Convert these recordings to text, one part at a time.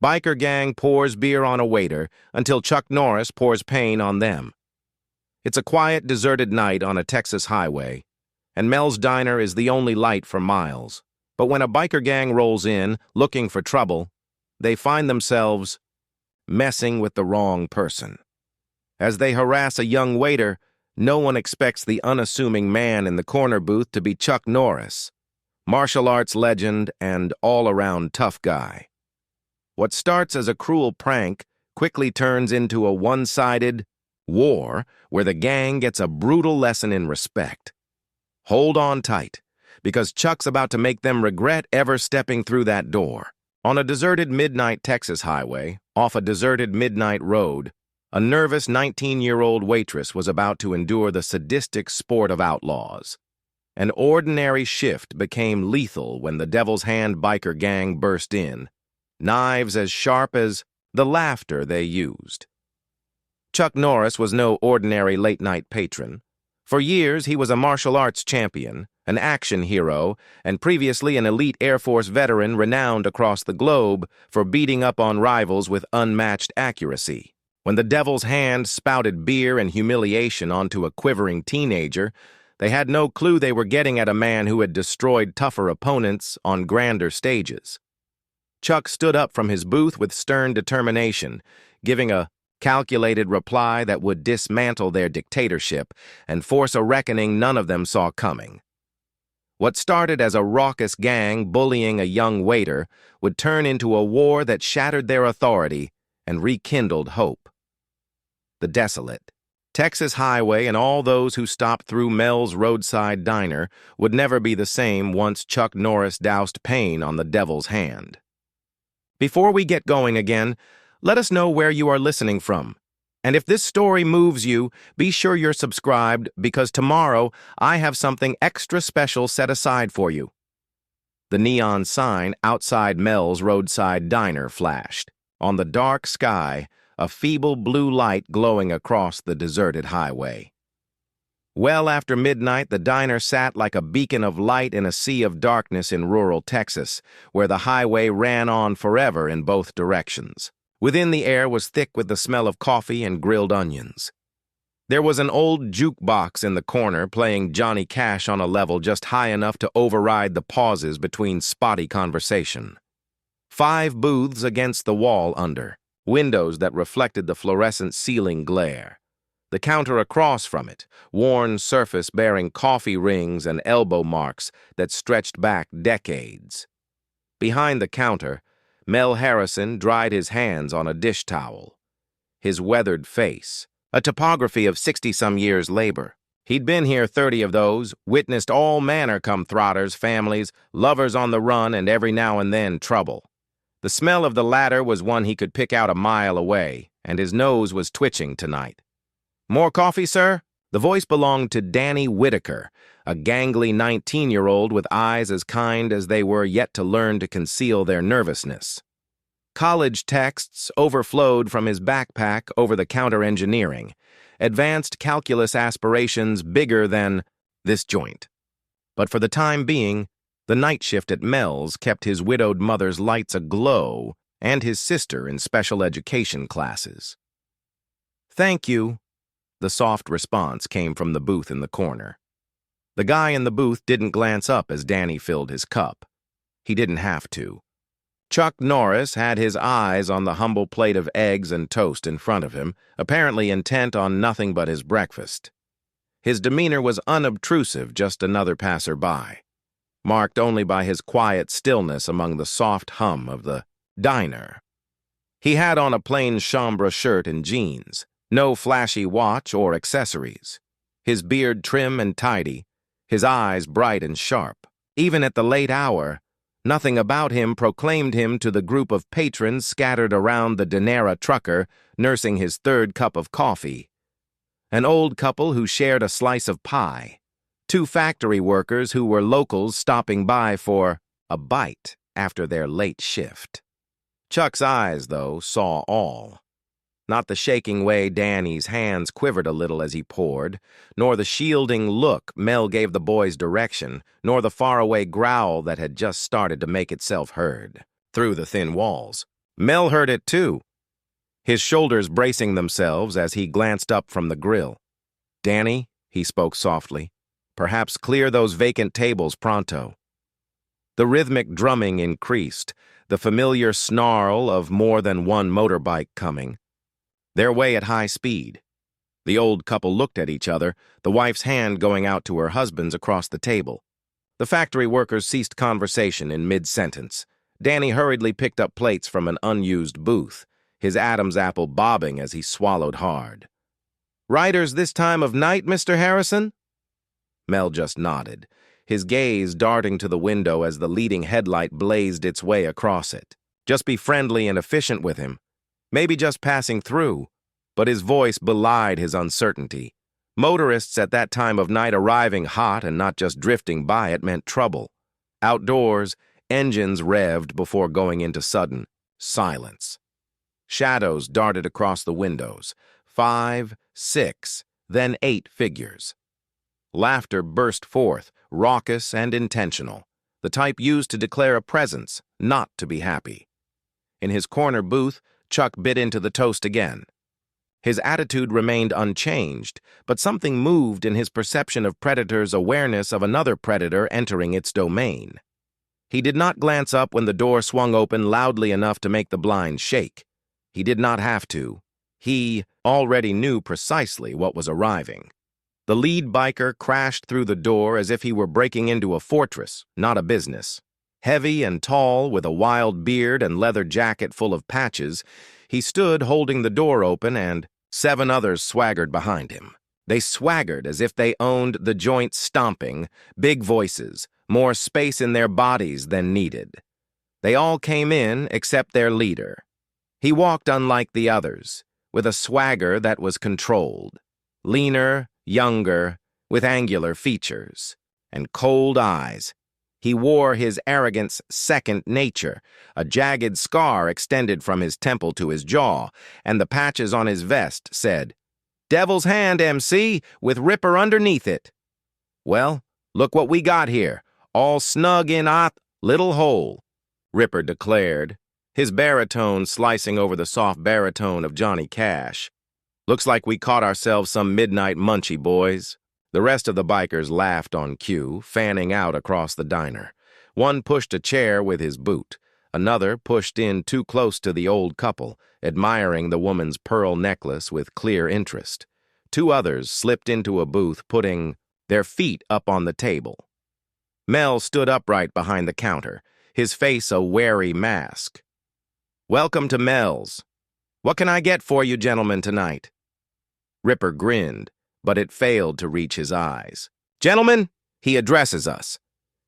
Biker gang pours beer on a waiter until Chuck Norris pours pain on them. It's a quiet, deserted night on a Texas highway, and Mel's Diner is the only light for miles. But when a biker gang rolls in, looking for trouble, they find themselves messing with the wrong person. As they harass a young waiter, no one expects the unassuming man in the corner booth to be Chuck Norris, martial arts legend and all-around tough guy. What starts as a cruel prank quickly turns into a one-sided war where the gang gets a brutal lesson in respect. Hold on tight, because Chuck's about to make them regret ever stepping through that door. On a deserted midnight Texas highway, off a deserted midnight road, a nervous 19-year-old waitress was about to endure the sadistic sport of outlaws. An ordinary shift became lethal when the Devil's Hand biker gang burst in, knives as sharp as the laughter they used. Chuck Norris was no ordinary late-night patron. For years, he was a martial arts champion, an action hero, and previously an elite Air Force veteran renowned across the globe for beating up on rivals with unmatched accuracy. When the Devil's Hand spouted beer and humiliation onto a quivering teenager, they had no clue they were getting at a man who had destroyed tougher opponents on grander stages. Chuck stood up from his booth with stern determination, giving a calculated reply that would dismantle their dictatorship and force a reckoning none of them saw coming. What started as a raucous gang bullying a young waiter would turn into a war that shattered their authority and rekindled hope. The desolate Texas highway and all those who stopped through Mel's roadside diner would never be the same once Chuck Norris doused pain on the Devil's Hand. Before we get going again, let us know where you are listening from. And if this story moves you, be sure you're subscribed because tomorrow I have something extra special set aside for you. The neon sign outside Mel's roadside diner flashed. On the dark sky, a feeble blue light glowing across the deserted highway. Well after midnight, the diner sat like a beacon of light in a sea of darkness in rural Texas, where the highway ran on forever in both directions. Within, the air was thick with the smell of coffee and grilled onions. There was an old jukebox in the corner playing Johnny Cash on a level just high enough to override the pauses between spotty conversation. 5 booths against the wall under, windows that reflected the fluorescent ceiling glare. The counter across from it, worn surface bearing coffee rings and elbow marks that stretched back decades. Behind the counter, Mel Harrison dried his hands on a dish towel. His weathered face, a topography of 60-some years' labor. He'd been here 30 of those, witnessed all manner come throtters, families, lovers on the run, and every now and then trouble. The smell of the latter was one he could pick out a mile away, and his nose was twitching tonight. "More coffee, sir?" The voice belonged to Danny Whitaker, a gangly 19-year-old with eyes as kind as they were yet to learn to conceal their nervousness. College texts overflowed from his backpack over-the-counter engineering, advanced calculus aspirations bigger than this joint. But for the time being, the night shift at Mel's kept his widowed mother's lights aglow and his sister in special education classes. "Thank you." The soft response came from the booth in the corner. The guy in the booth didn't glance up as Danny filled his cup. He didn't have to. Chuck Norris had his eyes on the humble plate of eggs and toast in front of him, apparently intent on nothing but his breakfast. His demeanor was unobtrusive, just another passerby, marked only by his quiet stillness among the soft hum of the diner. He had on a plain chambray shirt and jeans, no flashy watch or accessories. His beard trim and tidy, his eyes bright and sharp. Even at the late hour, nothing about him proclaimed him to the group of patrons scattered around the Dinera trucker nursing his 3rd cup of coffee. An old couple who shared a slice of pie. 2 factory workers who were locals stopping by for a bite after their late shift. Chuck's eyes, though, saw all. Not the shaking way Danny's hands quivered a little as he poured, nor the shielding look Mel gave the boy's direction, nor the faraway growl that had just started to make itself heard through the thin walls. Mel heard it too, his shoulders bracing themselves as he glanced up from the grill. "Danny," he spoke softly, "perhaps clear those vacant tables pronto." The rhythmic drumming increased, the familiar snarl of more than one motorbike coming, their way at high speed. The old couple looked at each other, the wife's hand going out to her husband's across the table. The factory workers ceased conversation in mid-sentence. Danny hurriedly picked up plates from an unused booth, his Adam's apple bobbing as he swallowed hard. "Riders this time of night, Mr. Harrison?" Mel just nodded, his gaze darting to the window as the leading headlight blazed its way across it. Just be friendly and efficient with him. Maybe just passing through. But his voice belied his uncertainty. Motorists at that time of night arriving hot and not just drifting by it meant trouble. Outdoors, engines revved before going into sudden silence. Shadows darted across the windows. 5, 6, then 8 figures. Laughter burst forth, raucous and intentional, the type used to declare a presence, not to be happy. In his corner booth, Chuck bit into the toast again. His attitude remained unchanged, but something moved in his perception of Predator's awareness of another predator entering its domain. He did not glance up when the door swung open loudly enough to make the blinds shake. He did not have to. He already knew precisely what was arriving. The lead biker crashed through the door as if he were breaking into a fortress, not a business. Heavy and tall, with a wild beard and leather jacket full of patches, he stood holding the door open, and 7 others swaggered behind him. They swaggered as if they owned the joint, stomping, big voices, more space in their bodies than needed. They all came in except their leader. He walked unlike the others, with a swagger that was controlled. Leaner, younger, with angular features and cold eyes. He wore his arrogance second nature. A jagged scar extended from his temple to his jaw, and the patches on his vest said, "Devil's Hand, MC, with Ripper underneath it." "Well, look what we got here, all snug in a little hole," Ripper declared, his baritone slicing over the soft baritone of Johnny Cash. "Looks like we caught ourselves some midnight munchie, boys." The rest of the bikers laughed on cue, fanning out across the diner. One pushed a chair with his boot. Another pushed in too close to the old couple, admiring the woman's pearl necklace with clear interest. 2 others slipped into a booth, putting their feet up on the table. Mel stood upright behind the counter, his face a wary mask. "Welcome to Mel's. What can I get for you gentlemen tonight?" Ripper grinned, but it failed to reach his eyes. "Gentlemen," he addresses us.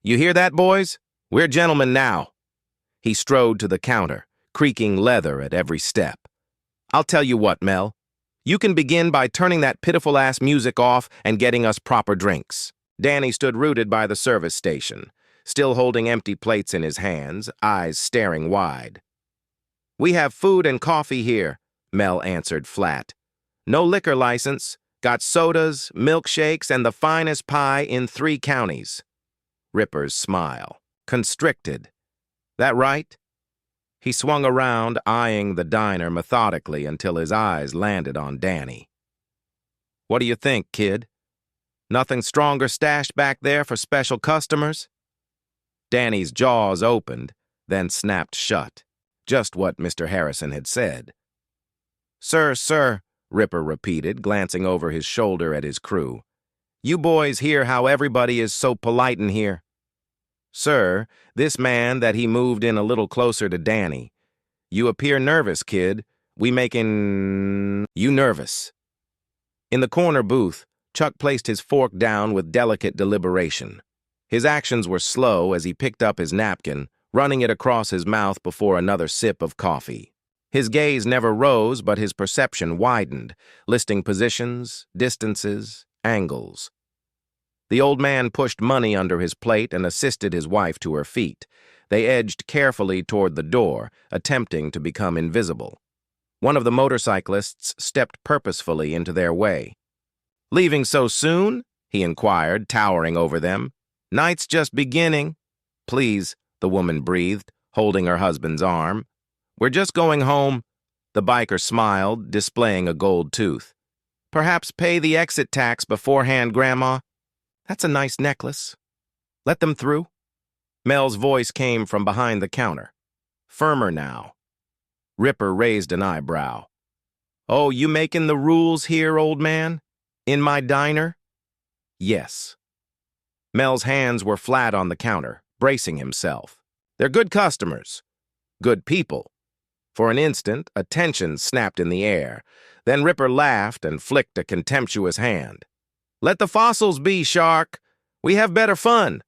"You hear that, boys? We're gentlemen now." He strode to the counter, creaking leather at every step. "I'll tell you what, Mel. You can begin by turning that pitiful-ass music off and getting us proper drinks." Danny stood rooted by the service station, still holding empty plates in his hands, eyes staring wide. "We have food and coffee here," Mel answered flat. "No liquor license. Got sodas, milkshakes, and the finest pie in 3 counties. Ripper's smile. Constricted. "That right?" He swung around, eyeing the diner methodically until his eyes landed on Danny. "What do you think, kid? Nothing stronger stashed back there for special customers?" Danny's jaws opened, then snapped shut. Just what Mr. Harrison had said. Sir," Ripper repeated, glancing over his shoulder at his crew. "You boys hear how everybody is so polite in here?" "Sir," this man that he moved in a little closer to Danny. "You appear nervous, kid. We making you nervous." In the corner booth, Chuck placed his fork down with delicate deliberation. His actions were slow as he picked up his napkin, running it across his mouth before another sip of coffee. His gaze never rose, but his perception widened, listing positions, distances, angles. The old man pushed money under his plate and assisted his wife to her feet. They edged carefully toward the door, attempting to become invisible. One of the motorcyclists stepped purposefully into their way. "Leaving so soon?" he inquired, towering over them. "Night's just beginning." "Please," the woman breathed, holding her husband's arm. We're just going home. The biker smiled, displaying a gold tooth. Perhaps pay the exit tax beforehand, Grandma. That's a nice necklace. Let them through. Mel's voice came from behind the counter. Firmer now. Ripper raised an eyebrow. Oh, you making the rules here, old man? In my diner? Yes. Mel's hands were flat on the counter, bracing himself. They're good customers. Good people. For an instant, a tension snapped in the air. Then Ripper laughed and flicked a contemptuous hand. Let the fossils be, Shark. We have better fun.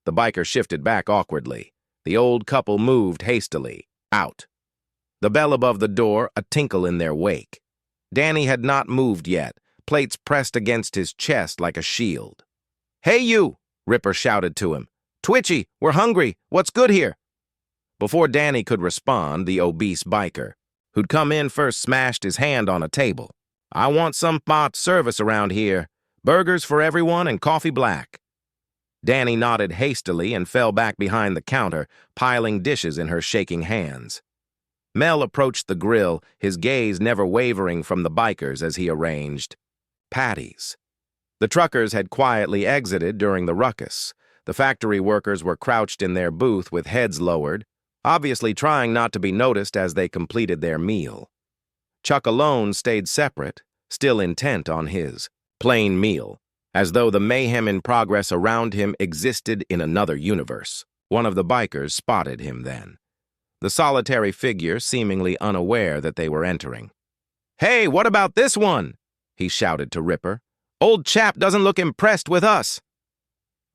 The biker shifted back awkwardly. The old couple moved hastily. Out. The bell above the door, a tinkle in their wake. Danny had not moved yet, plates pressed against his chest like a shield. Hey, you! Ripper shouted to him. Twitchy, we're hungry. What's good here? Before Danny could respond, the obese biker, who'd come in first, smashed his hand on a table. I want some pot service around here. Burgers for everyone and coffee black. Danny nodded hastily and fell back behind the counter, piling dishes in her shaking hands. Mel approached the grill, his gaze never wavering from the bikers as he arranged. Patties. The truckers had quietly exited during the ruckus. The factory workers were crouched in their booth with heads lowered, obviously trying not to be noticed as they completed their meal. Chuck alone stayed separate, still intent on his plain meal, as though the mayhem in progress around him existed in another universe. One of the bikers spotted him then, the solitary figure seemingly unaware that they were entering. Hey, what about this one? He shouted to Ripper. Old chap doesn't look impressed with us.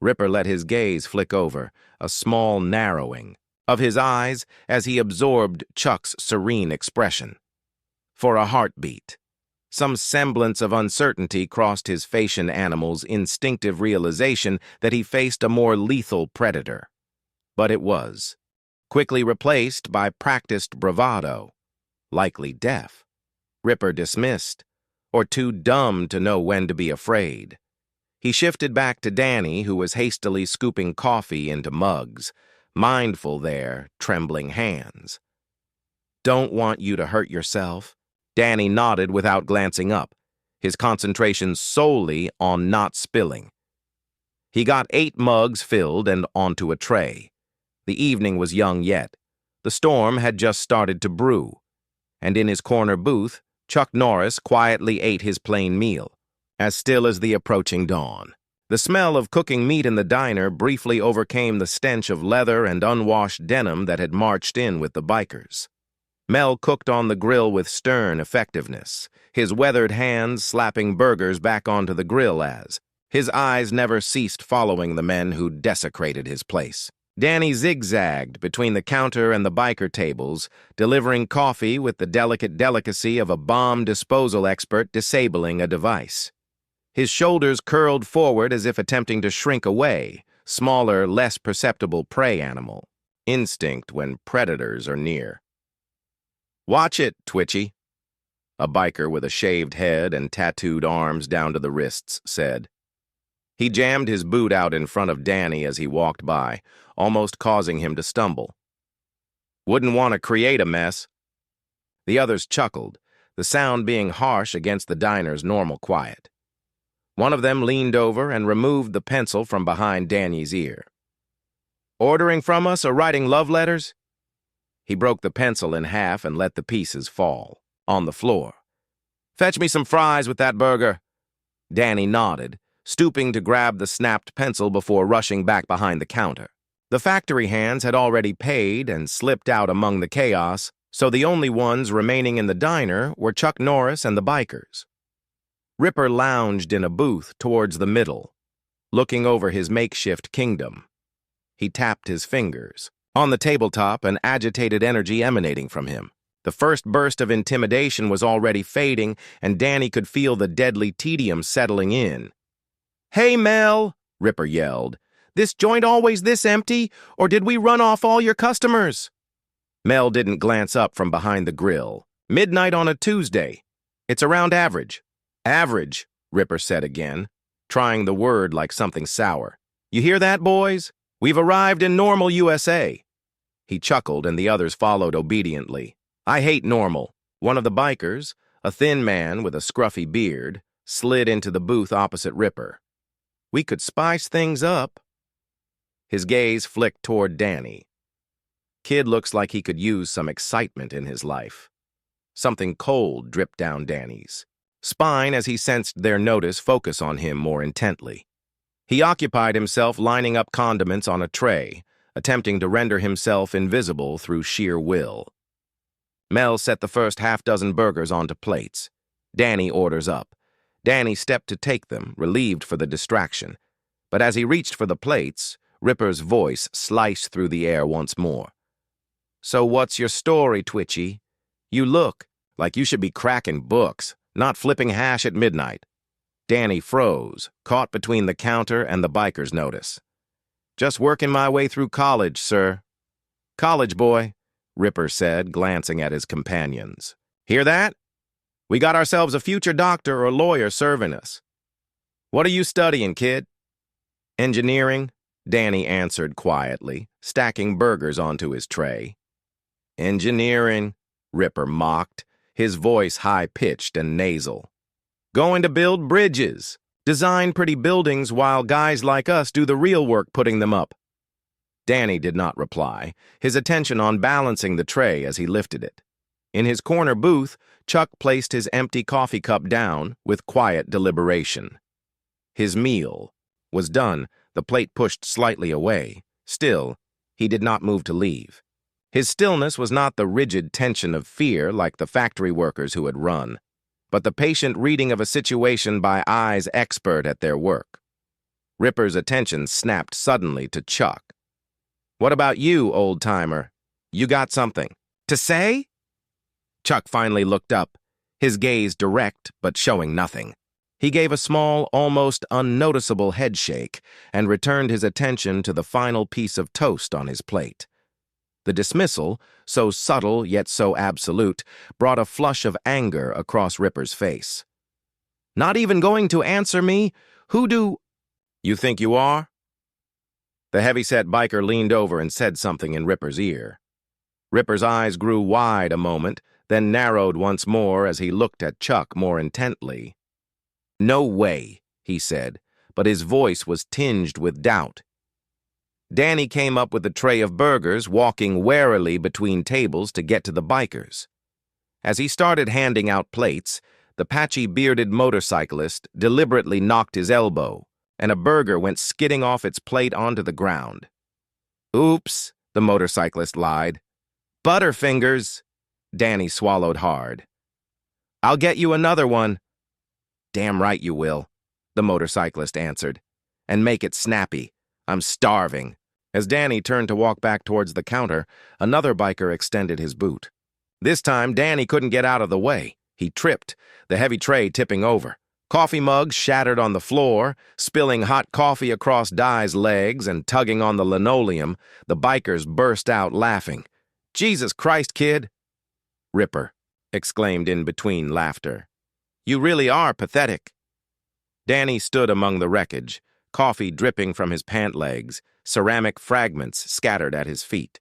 Ripper let his gaze flick over, a small narrowing of his eyes as he absorbed Chuck's serene expression. For a heartbeat, some semblance of uncertainty crossed his Phaeacian animal's instinctive realization that he faced a more lethal predator. But it was quickly replaced by practiced bravado, likely deaf. Ripper dismissed, or too dumb to know when to be afraid. He shifted back to Danny, who was hastily scooping coffee into mugs, mindful their trembling hands. Don't want you to hurt yourself. Danny nodded without glancing up, his concentration solely on not spilling. He got 8 mugs filled and onto a tray. The evening was young yet. The storm had just started to brew. And in his corner booth, Chuck Norris quietly ate his plain meal, as still as the approaching dawn. The smell of cooking meat in the diner briefly overcame the stench of leather and unwashed denim that had marched in with the bikers. Mel cooked on the grill with stern effectiveness, his weathered hands slapping burgers back onto the grill as his eyes never ceased following the men who desecrated his place. Danny zigzagged between the counter and the biker tables, delivering coffee with the delicate delicacy of a bomb disposal expert disabling a device. His shoulders curled forward as if attempting to shrink away, smaller, less perceptible prey animal. Instinct when predators are near. Watch it, Twitchy, a biker with a shaved head and tattooed arms down to the wrists said. He jammed his boot out in front of Danny as he walked by, almost causing him to stumble. Wouldn't want to create a mess. The others chuckled, the sound being harsh against the diner's normal quiet. One of them leaned over and removed the pencil from behind Danny's ear. Ordering from us or writing love letters? He broke the pencil in half and let the pieces fall on the floor. Fetch me some fries with that burger. Danny nodded, stooping to grab the snapped pencil before rushing back behind the counter. The factory hands had already paid and slipped out among the chaos, so the only ones remaining in the diner were Chuck Norris and the bikers. Ripper lounged in a booth towards the middle, looking over his makeshift kingdom. He tapped his fingers. On the tabletop, an agitated energy emanating from him. The first burst of intimidation was already fading, and Danny could feel the deadly tedium settling in. Hey, Mel, Ripper yelled. This joint always this empty, or did we run off all your customers? Mel didn't glance up from behind the grill. Midnight on a Tuesday. It's around average. Average, Ripper said again, trying the word like something sour. You hear that, boys? We've arrived in normal USA. He chuckled, and the others followed obediently. I hate normal. One of the bikers, a thin man with a scruffy beard, slid into the booth opposite Ripper. We could spice things up. His gaze flicked toward Danny. Kid looks like he could use some excitement in his life. Something cold dripped down Danny's spine as he sensed their notice focus on him more intently. He occupied himself lining up condiments on a tray, attempting to render himself invisible through sheer will. Mel set the first half-dozen burgers onto plates. Danny orders up. Danny stepped to take them, relieved for the distraction. But as he reached for the plates, Ripper's voice sliced through the air once more. So what's your story, Twitchy? You look like you should be cracking books, not flipping hash at midnight. Danny froze, caught between the counter and the biker's notice. Just working my way through college, sir. College boy, Ripper said, glancing at his companions. Hear that? We got ourselves a future doctor or lawyer serving us. What are you studying, kid? Engineering, Danny answered quietly, stacking burgers onto his tray. Engineering, Ripper mocked, his voice high-pitched and nasal. Going to build bridges, design pretty buildings while guys like us do the real work putting them up. Danny did not reply, his attention on balancing the tray as he lifted it. In his corner booth, Chuck placed his empty coffee cup down with quiet deliberation. His meal was done, the plate pushed slightly away. Still, he did not move to leave. His stillness was not the rigid tension of fear like the factory workers who had run, but the patient reading of a situation by eyes expert at their work. Ripper's attention snapped suddenly to Chuck. What about you, old-timer? You got something to say? Chuck finally looked up, his gaze direct but showing nothing. He gave a small, almost unnoticeable headshake and returned his attention to the final piece of toast on his plate. The dismissal, so subtle yet so absolute, brought a flush of anger across Ripper's face. Not even going to answer me? Who do you think you are? The heavyset biker leaned over and said something in Ripper's ear. Ripper's eyes grew wide a moment, then narrowed once more as he looked at Chuck more intently. No way, he said, but his voice was tinged with doubt. Danny came up with a tray of burgers, walking warily between tables to get to the bikers. As he started handing out plates, the patchy bearded motorcyclist deliberately knocked his elbow, and a burger went skidding off its plate onto the ground. Oops, the motorcyclist lied. Butterfingers. Danny swallowed hard. I'll get you another one. Damn right you will, the motorcyclist answered. And make it snappy. I'm starving. As Danny turned to walk back towards the counter, another biker extended his boot. This time, Danny couldn't get out of the way. He tripped, the heavy tray tipping over. Coffee mugs shattered on the floor, spilling hot coffee across Di's legs and tugging on the linoleum. The bikers burst out laughing. Jesus Christ, kid! Ripper exclaimed in between laughter. You really are pathetic. Danny stood among the wreckage, coffee dripping from his pant legs, ceramic fragments scattered at his feet.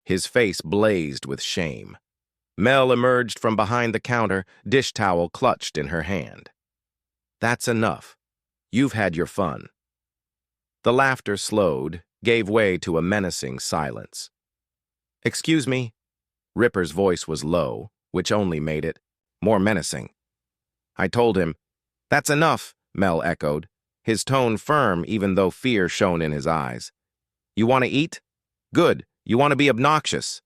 His face blazed with shame. Mel emerged from behind the counter, dish towel clutched in her hand. That's enough. You've had your fun. The laughter slowed, gave way to a menacing silence. Excuse me? Ripper's voice was low, which only made it more menacing. I told him. That's enough, Mel echoed, his tone firm even though fear shone in his eyes. You want to eat? Good. You want to be obnoxious.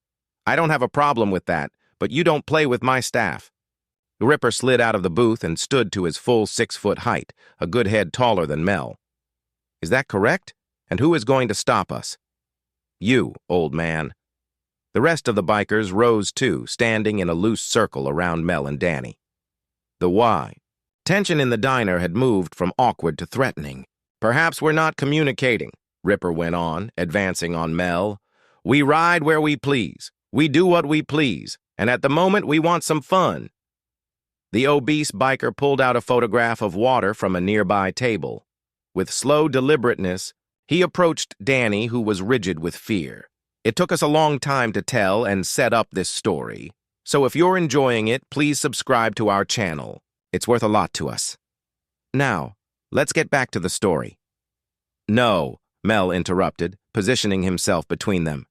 I don't have a problem with that, but you don't play with my staff. The Ripper slid out of the booth and stood to his full 6-foot height, a good head taller than Mel. Is that correct? And who is going to stop us? You, old man. The rest of the bikers rose too, standing in a loose circle around Mel and Danny. The why? Tension in the diner had moved from awkward to threatening. Perhaps we're not communicating, Ripper went on, advancing on Mel. We ride where we please. We do what we please. And at the moment, we want some fun. The obese biker pulled out a photograph of water from a nearby table. With slow deliberateness, he approached Danny, who was rigid with fear. It took us a long time to tell and set up this story, so if you're enjoying it, please subscribe to our channel. It's worth a lot to us. Now, let's get back to the story. No, Mel interrupted, positioning himself between them.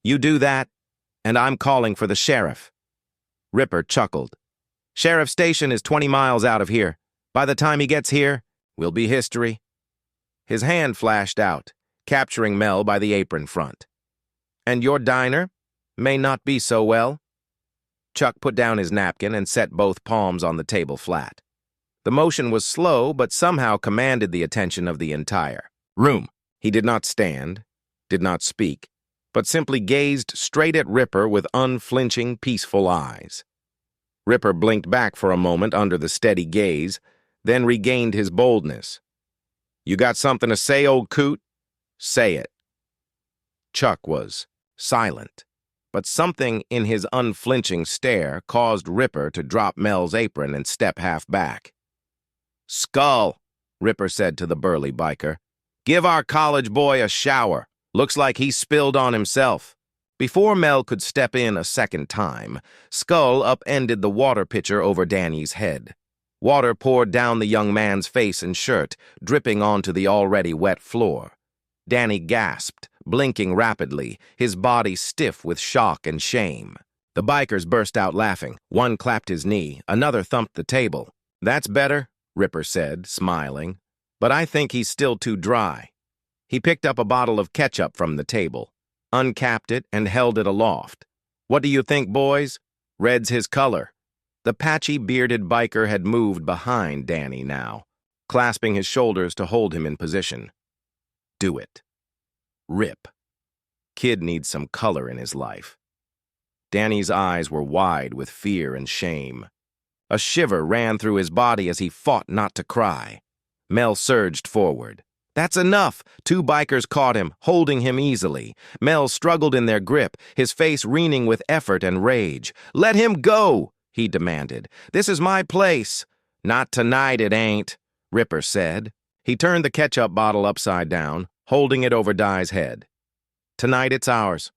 You do that, and I'm calling for the sheriff. Ripper chuckled. Sheriff's station is 20 miles out of here. By the time he gets here, we'll be history. His hand flashed out, capturing Mel by the apron front. And your diner may not be so well. Chuck put down his napkin and set both palms on the table flat. The motion was slow, but somehow commanded the attention of the entire room. He did not stand, did not speak, but simply gazed straight at Ripper with unflinching, peaceful eyes. Ripper blinked back for a moment under the steady gaze, then regained his boldness. You got something to say, old coot? Say it. Chuck was silent, but something in his unflinching stare caused Ripper to drop Mel's apron and step half back. Skull, Ripper said to the burly biker. Give our college boy a shower. Looks like he spilled on himself. Before Mel could step in a second time, Skull upended the water pitcher over Danny's head. Water poured down the young man's face and shirt, dripping onto the already wet floor. Danny gasped, blinking rapidly, his body stiff with shock and shame. The bikers burst out laughing. One clapped his knee, another thumped the table. That's better, Ripper said, smiling. But I think he's still too dry. He picked up a bottle of ketchup from the table, uncapped it, and held it aloft. What do you think, boys? Red's his color. The patchy, bearded biker had moved behind Danny now, clasping his shoulders to hold him in position. Do it. Rip. Kid needs some color in his life. Danny's eyes were wide with fear and shame. A shiver ran through his body as he fought not to cry. Mel surged forward. That's enough! Two bikers caught him, holding him easily. Mel struggled in their grip, his face weening with effort and rage. Let him go, he demanded. This is my place. Not tonight, it ain't, Ripper said. He turned the ketchup bottle upside down, holding it over Dai's head. Tonight it's ours.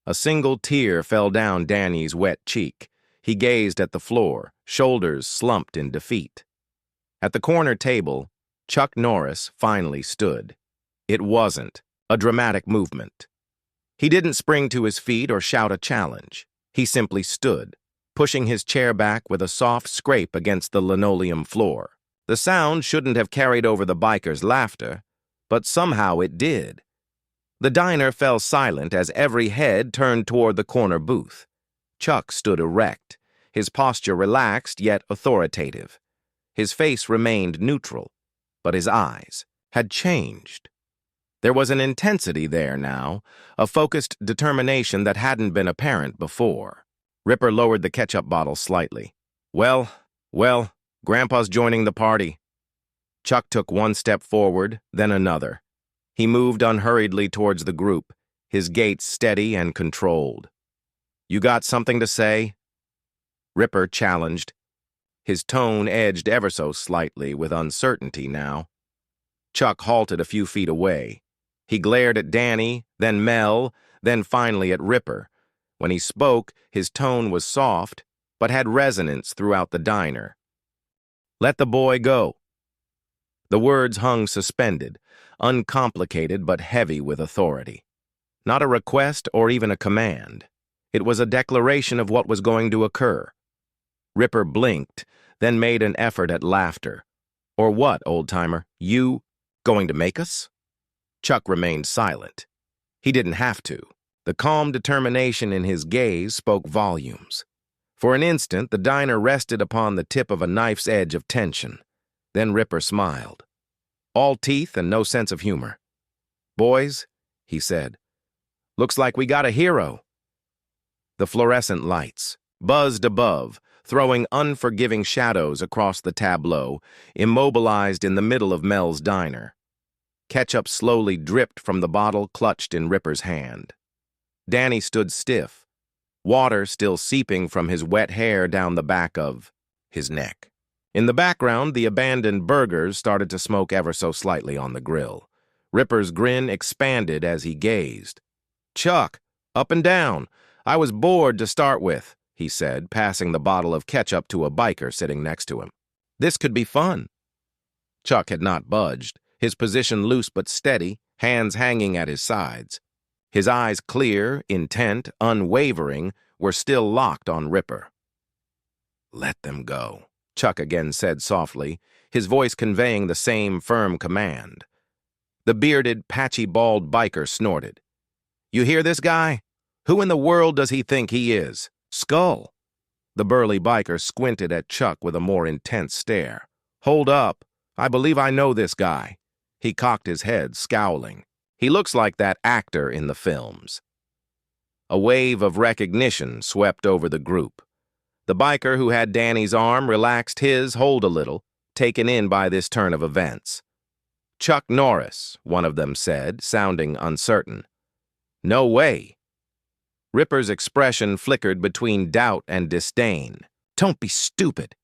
A single tear fell down Danny's wet cheek. He gazed at the floor, shoulders slumped in defeat. At the corner table, Chuck Norris finally stood. It wasn't a dramatic movement. He didn't spring to his feet or shout a challenge. He simply stood, pushing his chair back with a soft scrape against the linoleum floor. The sound shouldn't have carried over the bikers' laughter, but somehow it did. The diner fell silent as every head turned toward the corner booth. Chuck stood erect, his posture relaxed yet authoritative. His face remained neutral, but his eyes had changed. There was an intensity there now, a focused determination that hadn't been apparent before. Ripper lowered the ketchup bottle slightly. Well, Grandpa's joining the party. Chuck took one step forward, then another. He moved unhurriedly towards the group, his gait steady and controlled. You got something to say? Ripper challenged. His tone edged ever so slightly with uncertainty now. Chuck halted a few feet away. He glared at Danny, then Mel, then finally at Ripper. When he spoke, his tone was soft, but had resonance throughout the diner. Let the boy go. The words hung suspended, uncomplicated but heavy with authority. Not a request or even a command. It was a declaration of what was going to occur. Ripper blinked, then made an effort at laughter. Or what, old-timer? You going to make us? Chuck remained silent. He didn't have to. The calm determination in his gaze spoke volumes. For an instant, the diner rested upon the tip of a knife's edge of tension. Then Ripper smiled. All teeth and no sense of humor. Boys, he said, looks like we got a hero. The fluorescent lights buzzed above, throwing unforgiving shadows across the tableau, immobilized in the middle of Mel's diner. Ketchup slowly dripped from the bottle clutched in Ripper's hand. Danny stood stiff, water still seeping from his wet hair down the back of his neck. In the background, the abandoned burgers started to smoke ever so slightly on the grill. Ripper's grin expanded as he gazed. Chuck, Up and down. I was bored to start with, he said, passing the bottle of ketchup to a biker sitting next to him. This could be fun. Chuck had not budged, his position loose but steady, hands hanging at his sides. His eyes clear, intent, unwavering, were still locked on Ripper. Let them go, Chuck again said softly, his voice conveying the same firm command. The bearded, patchy-bald biker snorted. You hear this guy? Who in the world does he think he is? Skull. The burly biker squinted at Chuck with a more intense stare. Hold up. I believe I know this guy. He cocked his head, scowling. He looks like that actor in the films. A wave of recognition swept over the group. The biker who had Danny's arm relaxed his hold a little, taken in by this turn of events. Chuck Norris, one of them said, sounding uncertain. No way. Ripper's expression flickered between doubt and disdain. Don't be stupid.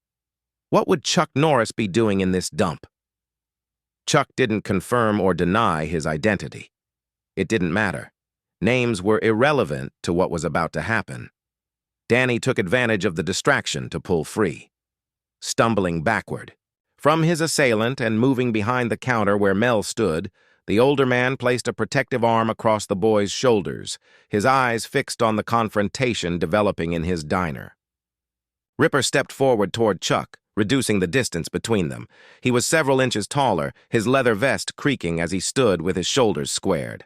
What would Chuck Norris be doing in this dump? Chuck didn't confirm or deny his identity. It didn't matter. Names were irrelevant to what was about to happen. Danny took advantage of the distraction to pull free. Stumbling backward. From his assailant and moving behind the counter where Mel stood, the older man placed a protective arm across the boy's shoulders, his eyes fixed on the confrontation developing in his diner. Ripper stepped forward toward Chuck, reducing the distance between them. He was several inches taller, his leather vest creaking as he stood with his shoulders squared.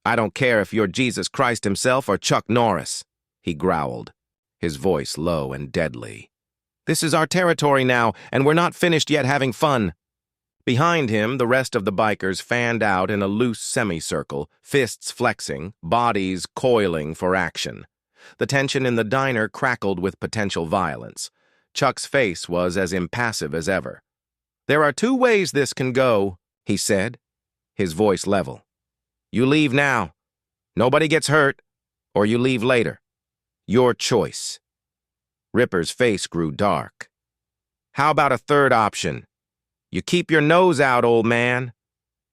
I don't care if you're Jesus Christ himself or Chuck Norris, he growled, his voice low and deadly. This is our territory now, and we're not finished yet having fun. Behind him, the rest of the bikers fanned out in a loose semicircle, fists flexing, bodies coiling for action. The tension in the diner crackled with potential violence. Chuck's face was as impassive as ever. There are two ways this can go, he said, his voice level. You leave now. Nobody gets hurt, or you leave later. Your choice. Ripper's face grew dark. How about a third option? You keep your nose out, old man,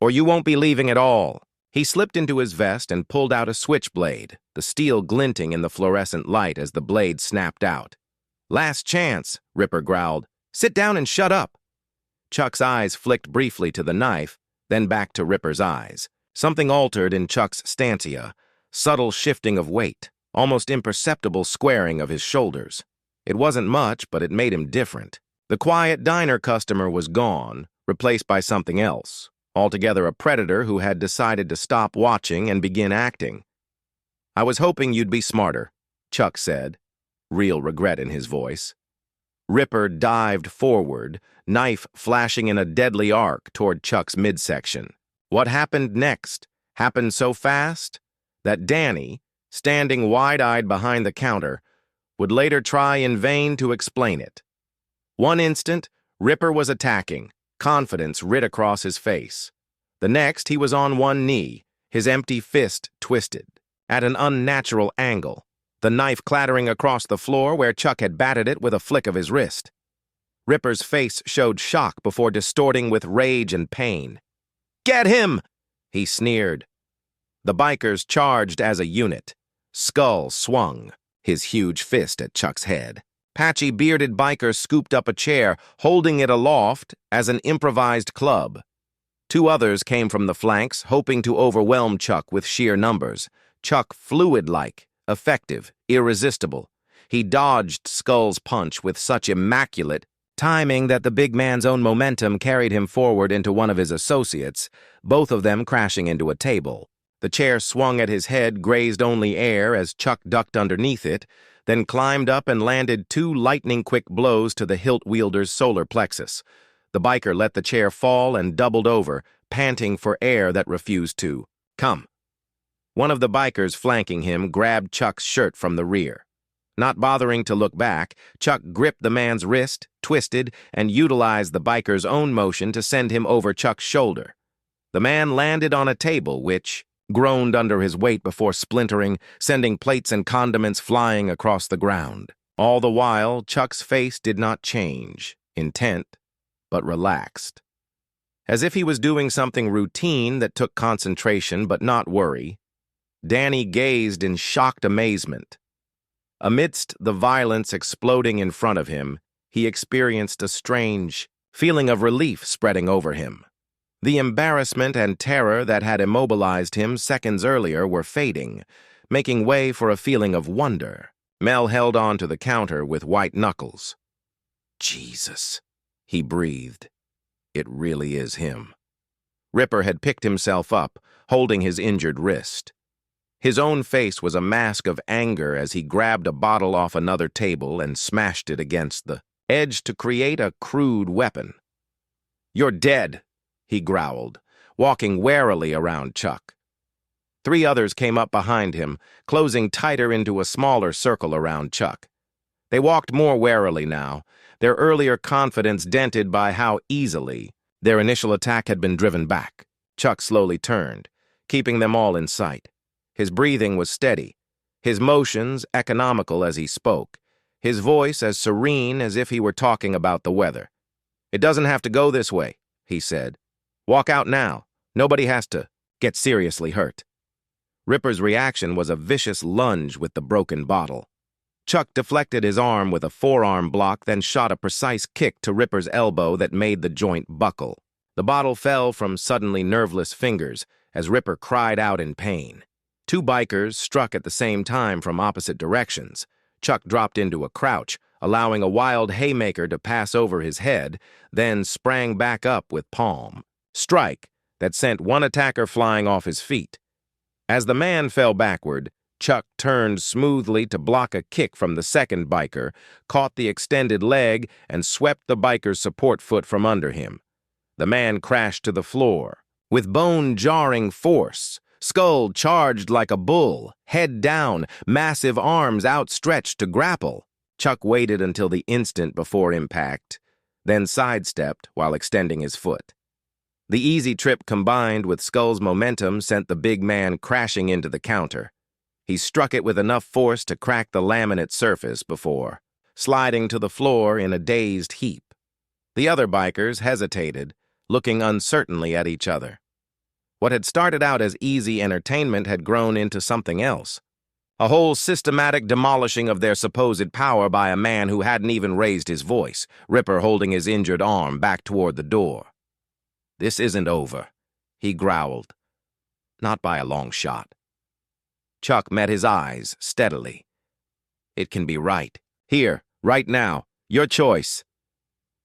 or you won't be leaving at all. He slipped into his vest and pulled out a switchblade, the steel glinting in the fluorescent light as the blade snapped out. Last chance, Ripper growled. Sit down and shut up. Chuck's eyes flicked briefly to the knife, then back to Ripper's eyes. Something altered in Chuck's stantia, subtle shifting of weight, almost imperceptible squaring of his shoulders. It wasn't much, but it made him different. The quiet diner customer was gone, replaced by something else, altogether a predator who had decided to stop watching and begin acting. I was hoping you'd be smarter, Chuck said, real regret in his voice. Ripper dived forward, knife flashing in a deadly arc toward Chuck's midsection. What happened next happened so fast that Danny, standing wide-eyed behind the counter, would later try in vain to explain it. One instant, Ripper was attacking, confidence writ across his face. The next, he was on one knee, his empty fist twisted, at an unnatural angle, the knife clattering across the floor where Chuck had batted it with a flick of his wrist. Ripper's face showed shock before distorting with rage and pain. Get him! He sneered. The bikers charged as a unit. Skull swung, his huge fist at Chuck's head. Patchy, bearded biker scooped up a chair, holding it aloft as an improvised club. Two others came from the flanks, hoping to overwhelm Chuck with sheer numbers. Chuck fluid-like, effective, irresistible. He dodged Skull's punch with such immaculate timing that the big man's own momentum carried him forward into one of his associates, both of them crashing into a table. The chair swung at his head, grazed only air as Chuck ducked underneath it, then climbed up and landed two lightning-quick blows to the hilt wielder's solar plexus. The biker let the chair fall and doubled over, panting for air that refused to come. One of the bikers flanking him grabbed Chuck's shirt from the rear. Not bothering to look back, Chuck gripped the man's wrist, twisted, and utilized the biker's own motion to send him over Chuck's shoulder. The man landed on a table which groaned under his weight before splintering, sending plates and condiments flying across the ground. All the while, Chuck's face did not change, intent, but relaxed. As if he was doing something routine that took concentration but not worry, Danny gazed in shocked amazement. Amidst the violence exploding in front of him, he experienced a strange feeling of relief spreading over him. The embarrassment and terror that had immobilized him seconds earlier were fading, making way for a feeling of wonder. Mel held on to the counter with white knuckles. "Jesus," he breathed. "It really is him." Ripper had picked himself up, holding his injured wrist. His own face was a mask of anger as he grabbed a bottle off another table and smashed it against the edge to create a crude weapon. "You're dead," he growled, walking warily around Chuck. 3 others came up behind him, closing tighter into a smaller circle around Chuck. They walked more warily now, their earlier confidence dented by how easily their initial attack had been driven back. Chuck slowly turned, keeping them all in sight. His breathing was steady, his motions economical as he spoke, his voice as serene as if he were talking about the weather. "It doesn't have to go this way," he said. "Walk out now. Nobody has to get seriously hurt." Ripper's reaction was a vicious lunge with the broken bottle. Chuck deflected his arm with a forearm block, then shot a precise kick to Ripper's elbow that made the joint buckle. The bottle fell from suddenly nerveless fingers as Ripper cried out in pain. 2 bikers struck at the same time from opposite directions. Chuck dropped into a crouch, allowing a wild haymaker to pass over his head, then sprang back up with palm strike that sent one attacker flying off his feet. As the man fell backward, Chuck turned smoothly to block a kick from the second biker, caught the extended leg, and swept the biker's support foot from under him. The man crashed to the floor. With bone-jarring force, skull charged like a bull, head down, massive arms outstretched to grapple. Chuck waited until the instant before impact, then sidestepped while extending his foot. The easy trip combined with Skull's momentum sent the big man crashing into the counter. He struck it with enough force to crack the laminate surface before sliding to the floor in a dazed heap. The other bikers hesitated, looking uncertainly at each other. What had started out as easy entertainment had grown into something else. A whole systematic demolishing of their supposed power by a man who hadn't even raised his voice, Ripper holding his injured arm back toward the door. "This isn't over," he growled. "Not by a long shot." Chuck met his eyes steadily. "It can be right. Here, right now. Your choice."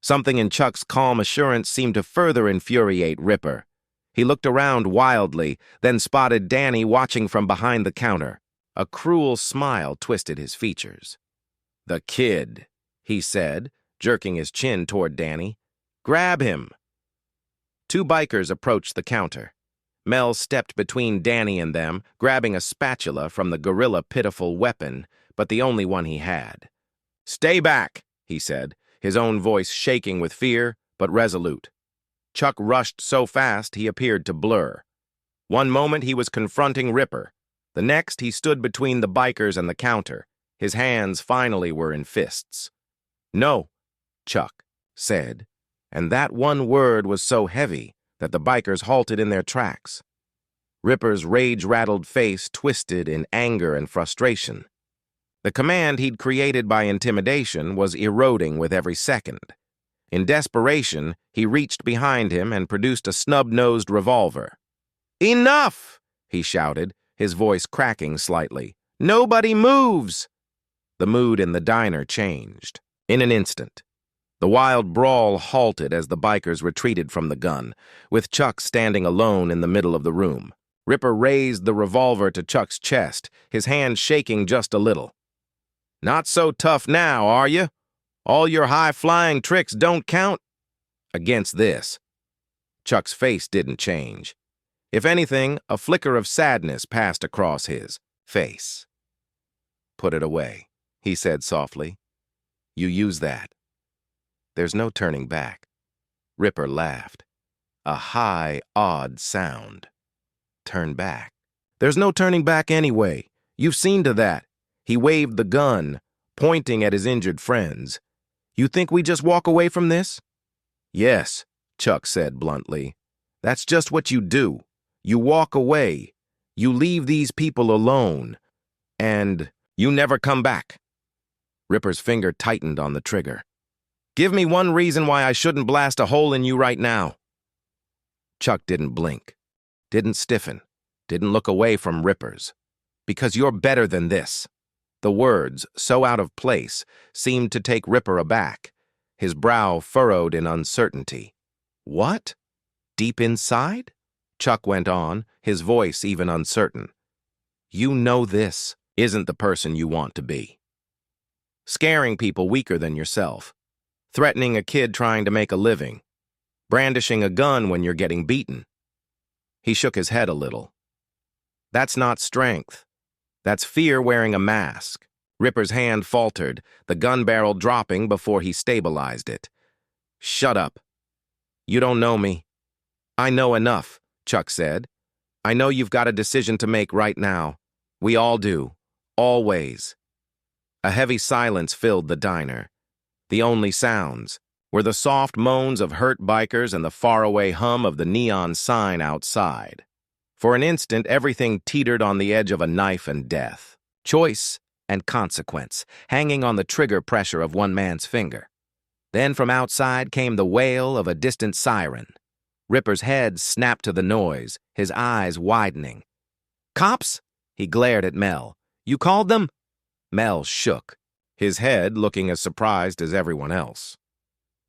Something in Chuck's calm assurance seemed to further infuriate Ripper. He looked around wildly, then spotted Danny watching from behind the counter. A cruel smile twisted his features. "The kid," he said, jerking his chin toward Danny. "Grab him." 2 bikers approached the counter. Mel stepped between Danny and them, grabbing a spatula from the gorilla pitiful weapon, but the only one he had. "Stay back," he said, his own voice shaking with fear, but resolute. Chuck rushed so fast he appeared to blur. One moment he was confronting Ripper. The next he stood between the bikers and the counter. His hands finally were in fists. "No," Chuck said, and that one word was so heavy that the bikers halted in their tracks. Ripper's rage-rattled face twisted in anger and frustration. The command he'd created by intimidation was eroding with every second. In desperation, he reached behind him and produced a snub-nosed revolver. "Enough!" he shouted, his voice cracking slightly. "Nobody moves!" The mood in the diner changed. In an instant, the wild brawl halted as the bikers retreated from the gun, with Chuck standing alone in the middle of the room. Ripper raised the revolver to Chuck's chest, his hand shaking just a little. "Not so tough now, are you? All your high-flying tricks don't count against this." Chuck's face didn't change. If anything, a flicker of sadness passed across his face. "Put it away," he said softly. "You use that. There's no turning back." Ripper laughed. A high, odd sound. Turn back. "There's no turning back anyway. You've seen to that." He waved the gun, pointing at his injured friends. "You think we just walk away from this?" "Yes," Chuck said bluntly. "That's just what you do. You walk away. You leave these people alone, and you never come back. Ripper's finger tightened on the trigger. Give me one reason why I shouldn't blast a hole in you right now. Chuck didn't blink, didn't stiffen, didn't look away from Ripper's. Because you're better than this. The words, so out of place, seemed to take Ripper aback, his brow furrowed in uncertainty. What? Deep inside? Chuck went on, his voice even uncertain. You know this isn't the person you want to be. Scaring people weaker than yourself. Threatening a kid trying to make a living. Brandishing a gun when you're getting beaten. He shook his head a little. That's not strength. That's fear wearing a mask. Ripper's hand faltered, the gun barrel dropping before he stabilized it. Shut up. You don't know me. I know enough, Chuck said. I know you've got a decision to make right now. We all do. Always. A heavy silence filled the diner. The only sounds were the soft moans of hurt bikers and the faraway hum of the neon sign outside. For an instant, everything teetered on the edge of a knife and death. Choice and consequence, hanging on the trigger pressure of one man's finger. Then from outside came the wail of a distant siren. Ripper's head snapped to the noise, his eyes widening. Cops? He glared at Mel. You called them? Mel shook, his head looking as surprised as everyone else.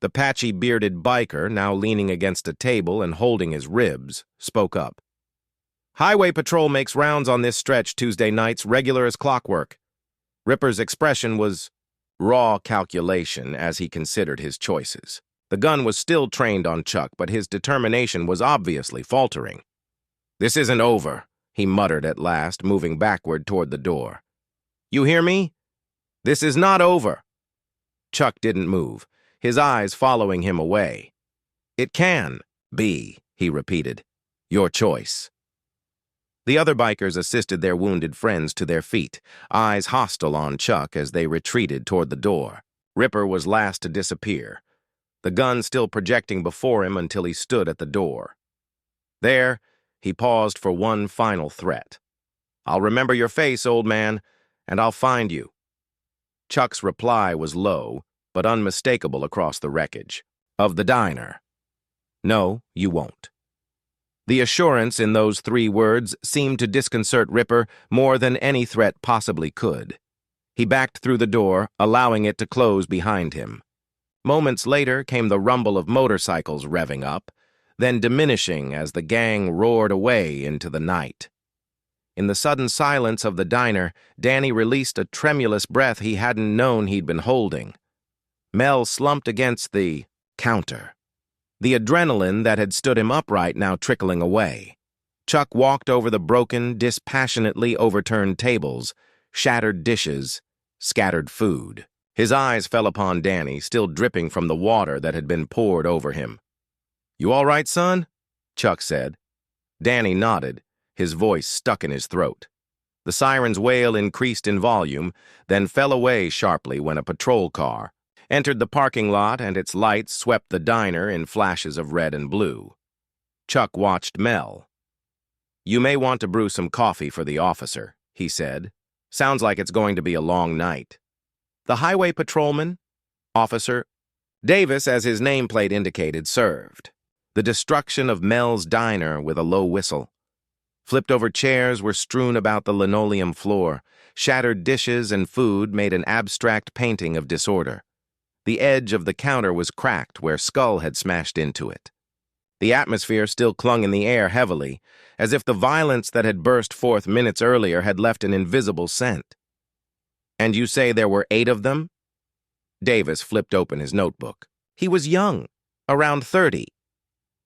The patchy bearded biker, now leaning against a table and holding his ribs, spoke up. Highway Patrol makes rounds on this stretch Tuesday nights, regular as clockwork. Ripper's expression was raw calculation as he considered his choices. The gun was still trained on Chuck, but his determination was obviously faltering. This isn't over, he muttered at last, moving backward toward the door. You hear me? This is not over. Chuck didn't move, his eyes following him away. It can be, he repeated. Your choice. The other bikers assisted their wounded friends to their feet, eyes hostile on Chuck as they retreated toward the door. Ripper was last to disappear, the gun still projecting before him until he stood at the door. There, he paused for one final threat. I'll remember your face, old man, and I'll find you. Chuck's reply was low, but unmistakable across the wreckage of the diner. No, you won't. The assurance in those 3 words seemed to disconcert Ripper more than any threat possibly could. He backed through the door, allowing it to close behind him. Moments later came the rumble of motorcycles revving up, then diminishing as the gang roared away into the night. In the sudden silence of the diner, Danny released a tremulous breath he hadn't known he'd been holding. Mel slumped against the counter. The adrenaline that had stood him upright now trickling away. Chuck walked over the broken, dispassionately overturned tables, shattered dishes, scattered food. His eyes fell upon Danny, still dripping from the water that had been poured over him. You all right, son? Chuck said. Danny nodded, his voice stuck in his throat. The siren's wail increased in volume, then fell away sharply when a patrol car entered the parking lot and its lights swept the diner in flashes of red and blue. Chuck watched Mel. You may want to brew some coffee for the officer, he said. Sounds like it's going to be a long night. The highway patrolman, Officer Davis, as his nameplate indicated, served. The destruction of Mel's diner with a low whistle. Flipped-over chairs were strewn about the linoleum floor. Shattered dishes and food made an abstract painting of disorder. The edge of the counter was cracked where Skull had smashed into it. The atmosphere still clung in the air heavily, as if the violence that had burst forth minutes earlier had left an invisible scent. And you say there were 8 of them? Davis flipped open his notebook. He was young, around 30.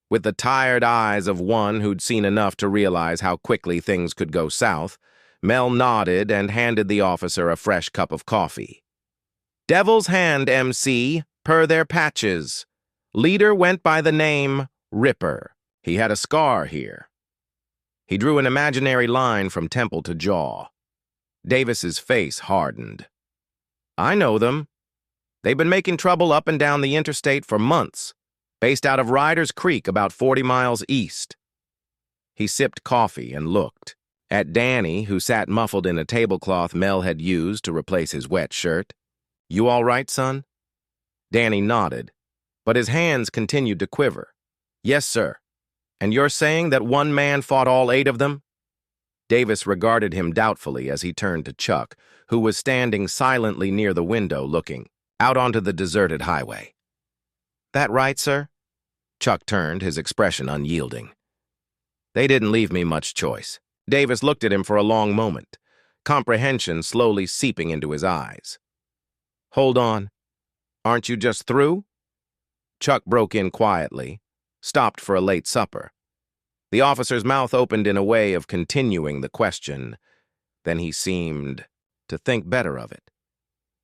With the tired eyes of one who'd seen enough to realize how quickly things could go south, Mel nodded and handed the officer a fresh cup of coffee. Devil's Hand, MC, per their patches. Leader went by the name Ripper. He had a scar here. He drew an imaginary line from temple to jaw. Davis's face hardened. I know them. They've been making trouble up and down the interstate for months, based out of Riders Creek about 40 miles east. He sipped coffee and looked. at Danny, who sat muffled in a tablecloth Mel had used to replace his wet shirt. "You all right, son?" Danny nodded, but his hands continued to quiver. "Yes, sir. And you're saying that one man fought all 8 of them?" Davis regarded him doubtfully as he turned to Chuck, who was standing silently near the window looking out onto the deserted highway. "That right, sir?" Chuck turned, his expression unyielding. "They didn't leave me much choice." Davis looked at him for a long moment, comprehension slowly seeping into his eyes. "Hold on. Aren't you just through?" Chuck broke in quietly, stopped for a late supper. The officer's mouth opened in a way of continuing the question. Then he seemed to think better of it.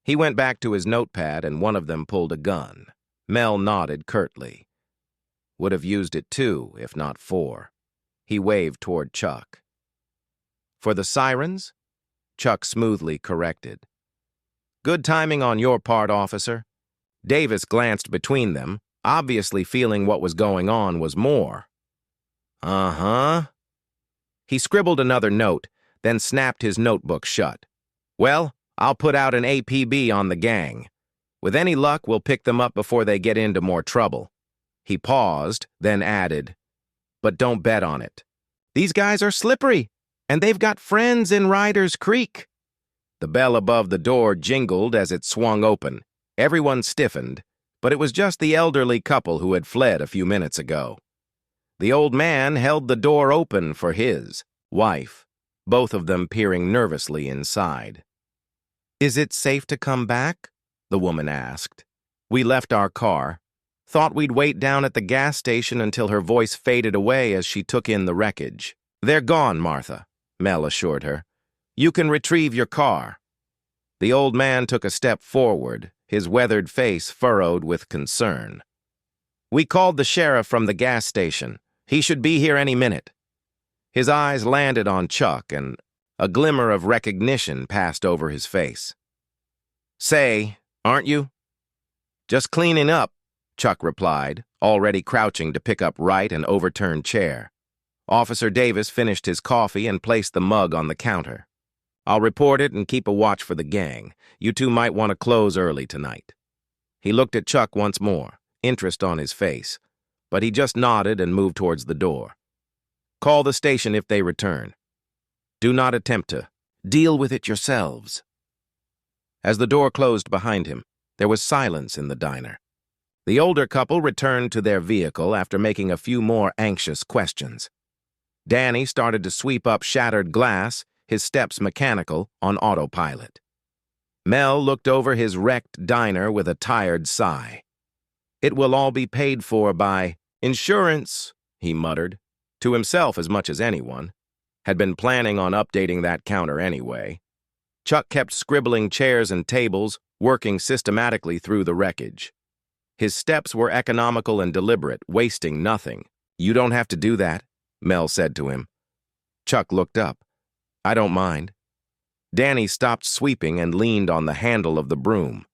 He went back to his notepad and one of them pulled a gun. Mel nodded curtly. "Would have used it too, if not for." He waved toward Chuck. "For the sirens?" Chuck smoothly corrected. "Good timing on your part, officer." Davis glanced between them, obviously feeling what was going on was more. "Uh-huh." He scribbled another note, then snapped his notebook shut. "Well, I'll put out an APB on the gang. With any luck, we'll pick them up before they get into more trouble." He paused, then added, "But don't bet on it. These guys are slippery, and they've got friends in Ryder's Creek." The bell above the door jingled as it swung open. Everyone stiffened, but it was just the elderly couple who had fled a few minutes ago. The old man held the door open for his wife, both of them peering nervously inside. "Is it safe to come back?" the woman asked. "We left our car. Thought we'd wait down at the gas station until her voice faded away as she took in the wreckage." "They're gone, Martha," Mel assured her. "You can retrieve your car." The old man took a step forward, his weathered face furrowed with concern. "We called the sheriff from the gas station. He should be here any minute." His eyes landed on Chuck, and a glimmer of recognition passed over his face. "Say, aren't you?" "Just cleaning up," Chuck replied, already crouching to pick up an overturned chair. Officer Davis finished his coffee and placed the mug on the counter. "I'll report it and keep a watch for the gang. You two might want to close early tonight." He looked at Chuck once more, interest on his face, but he just nodded and moved towards the door. "Call the station if they return. Do not attempt to deal with it yourselves." As the door closed behind him, there was silence in the diner. The older couple returned to their vehicle after making a few more anxious questions. Danny started to sweep up shattered glass, his steps mechanical, on autopilot. Mel looked over his wrecked diner with a tired sigh. "It will all be paid for by insurance," he muttered, to himself as much as anyone. Had been planning on updating that counter anyway. Chuck kept scribbling chairs and tables, working systematically through the wreckage. His steps were economical and deliberate, wasting nothing. "You don't have to do that," Mel said to him. Chuck looked up. "I don't mind." Danny stopped sweeping and leaned on the handle of the broom.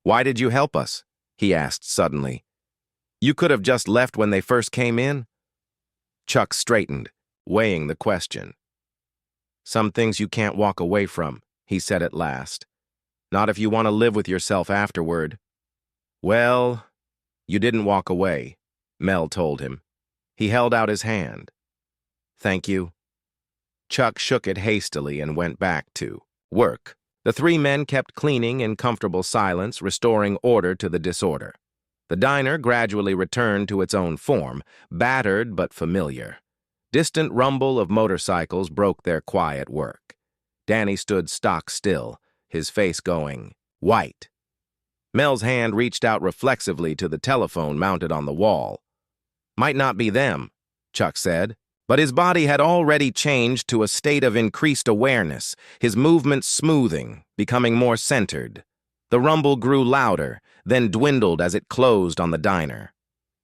"Why did you help us?" he asked suddenly. "You could have just left when they first came in." Chuck straightened, weighing the question. "Some things you can't walk away from," he said at last. "Not if you want to live with yourself afterward." "Well, you didn't walk away," Mel told him. He held out his hand. "Thank you." Chuck shook it hastily and went back to work. The 3 men kept cleaning in comfortable silence, restoring order to the disorder. The diner gradually returned to its own form, battered but familiar. Distant rumble of motorcycles broke their quiet work. Danny stood stock still, his face going white. Mel's hand reached out reflexively to the telephone mounted on the wall. "Might not be them," Chuck said, but his body had already changed to a state of increased awareness, his movements smoothing, becoming more centered. The rumble grew louder, then dwindled as it closed on the diner.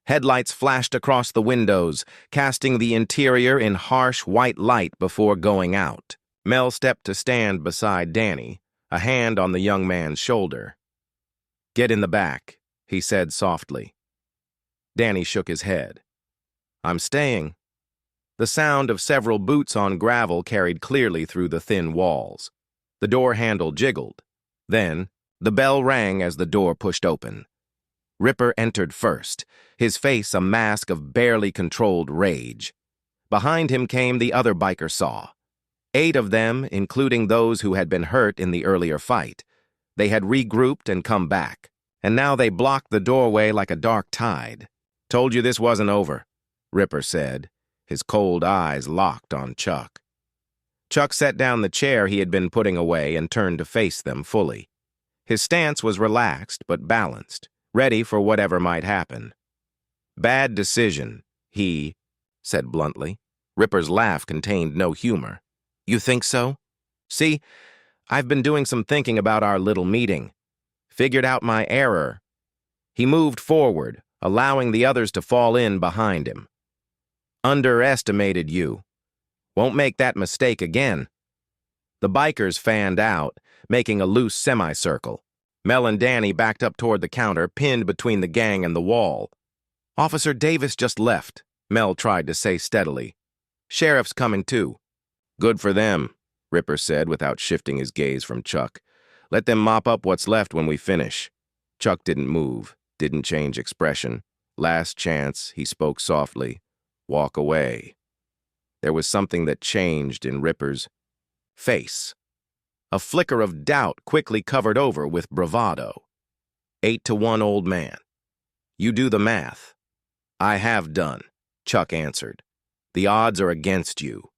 Headlights flashed across the windows, casting the interior in harsh white light before going out. Mel stepped to stand beside Danny, a hand on the young man's shoulder. "Get in the back," he said softly. Danny shook his head. "I'm staying." The sound of several boots on gravel carried clearly through the thin walls. The door handle jiggled. Then, the bell rang as the door pushed open. Ripper entered first, his face a mask of barely controlled rage. Behind him came the other biker saw. 8 of them, including those who had been hurt in the earlier fight. They had regrouped and come back, and now they blocked the doorway like a dark tide. "Told you this wasn't over," Ripper said, his cold eyes locked on Chuck. Chuck set down the chair he had been putting away and turned to face them fully. His stance was relaxed but balanced, ready for whatever might happen. "Bad decision," he said bluntly. Ripper's laugh contained no humor. "You think so? See, I've been doing some thinking about our little meeting. Figured out my error." He moved forward, allowing the others to fall in behind him. "Underestimated you. Won't make that mistake again." The bikers fanned out, making a loose semicircle. Mel and Danny backed up toward the counter, pinned between the gang and the wall. "Officer Davis just left," Mel tried to say steadily. "Sheriff's coming too." "Good for them," Ripper said without shifting his gaze from Chuck. "Let them mop up what's left when we finish." Chuck didn't move, didn't change expression. Last chance, he spoke softly. "Walk away." There was something that changed in Ripper's face. A flicker of doubt quickly covered over with bravado. 8-1 old man. "You do the math." "I have done," Chuck answered. "The odds are against you."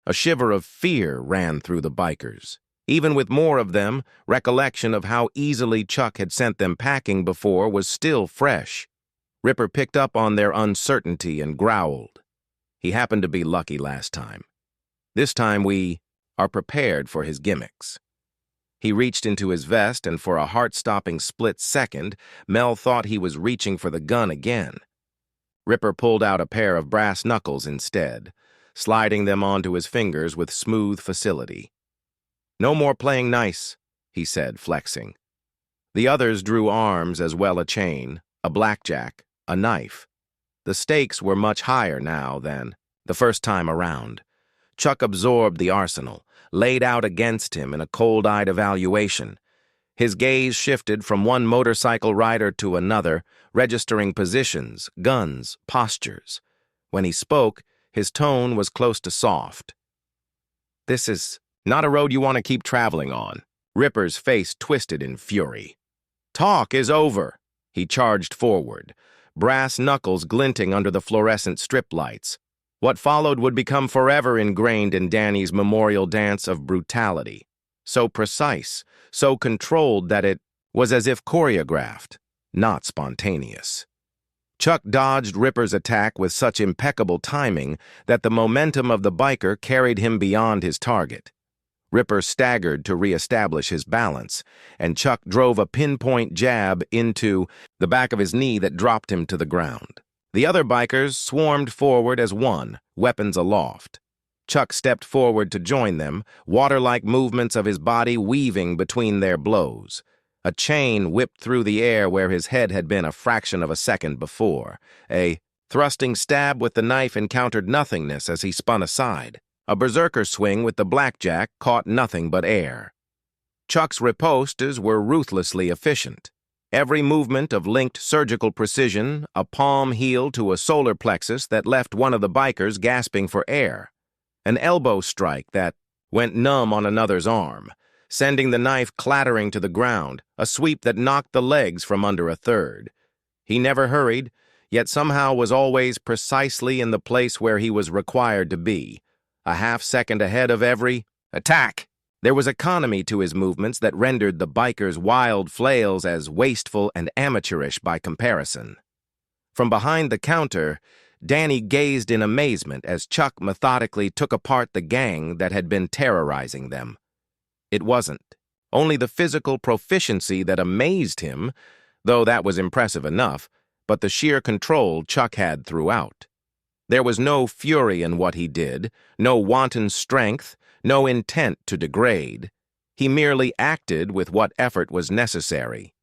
A shiver of fear ran through the bikers. Even with more of them, recollection of how easily Chuck had sent them packing before was still fresh. Ripper picked up on their uncertainty and growled. He happened to be lucky last time. This time we are prepared for his gimmicks. He reached into his vest, and for a heart-stopping split second, Mel thought he was reaching for the gun again. Ripper pulled out a pair of brass knuckles instead, sliding them onto his fingers with smooth facility. "No more playing nice," he said, flexing. The others drew arms as well, a chain, a blackjack, a knife. The stakes were much higher now than the first time around. Chuck absorbed the arsenal, laid out against him in a cold-eyed evaluation. His gaze shifted from one motorcycle rider to another, registering positions, guns, postures. When he spoke, his tone was close to soft. "This is not a road you want to keep traveling on." Ripper's face twisted in fury. "Talk is over." He charged forward, brass knuckles glinting under the fluorescent strip lights. What followed would become forever ingrained in Danny's memorial dance of brutality. So precise, so controlled that it was as if choreographed, not spontaneous. Chuck dodged Ripper's attack with such impeccable timing that the momentum of the biker carried him beyond his target. Ripper staggered to reestablish his balance, and Chuck drove a pinpoint jab into the back of his knee that dropped him to the ground. The other bikers swarmed forward as one, weapons aloft. Chuck stepped forward to join them, water-like movements of his body weaving between their blows. A chain whipped through the air where his head had been a fraction of a second before. A thrusting stab with the knife encountered nothingness as he spun aside. A berserker swing with the blackjack caught nothing but air. Chuck's ripostes were ruthlessly efficient. Every movement of linked surgical precision, a palm heel to a solar plexus that left one of the bikers gasping for air. An elbow strike that went numb on another's arm, sending the knife clattering to the ground, a sweep that knocked the legs from under a third. He never hurried, yet somehow was always precisely in the place where he was required to be, a half-second ahead of every attack. There was economy to his movements that rendered the biker's wild flails as wasteful and amateurish by comparison. From behind the counter, Danny gazed in amazement as Chuck methodically took apart the gang that had been terrorizing them. It wasn't only the physical proficiency that amazed him, though that was impressive enough, but the sheer control Chuck had throughout. There was no fury in what he did, no wanton strength, no intent to degrade. He merely acted with what effort was necessary.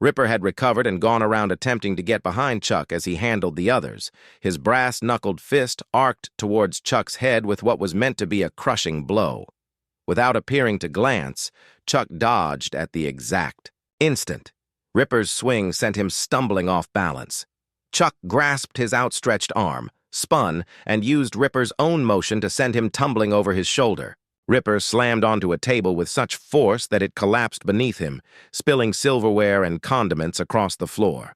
Ripper had recovered and gone around attempting to get behind Chuck as he handled the others, his brass-knuckled fist arced towards Chuck's head with what was meant to be a crushing blow. Without appearing to glance, Chuck dodged at the exact instant. Ripper's swing sent him stumbling off balance. Chuck grasped his outstretched arm, spun, and used Ripper's own motion to send him tumbling over his shoulder. Ripper slammed onto a table with such force that it collapsed beneath him, spilling silverware and condiments across the floor.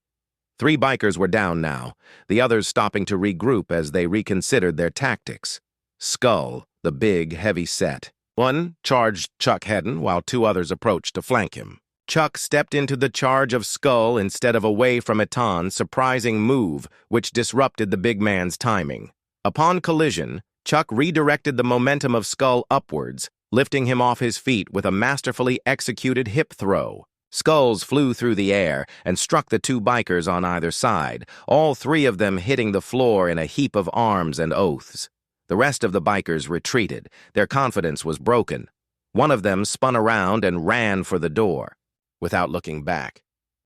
3 bikers were down now, the others stopping to regroup as they reconsidered their tactics. Skull, the big, heavy set. One charged Chuck head-on while 2 others approached to flank him. Chuck stepped into the charge of Skull instead of away from Etan's surprising move, which disrupted the big man's timing. Upon collision, Chuck redirected the momentum of Skull upwards, lifting him off his feet with a masterfully executed hip throw. Skulls flew through the air and struck the 2 bikers on either side, all 3 of them hitting the floor in a heap of arms and oaths. The rest of the bikers retreated. Their confidence was broken. One of them spun around and ran for the door, without looking back.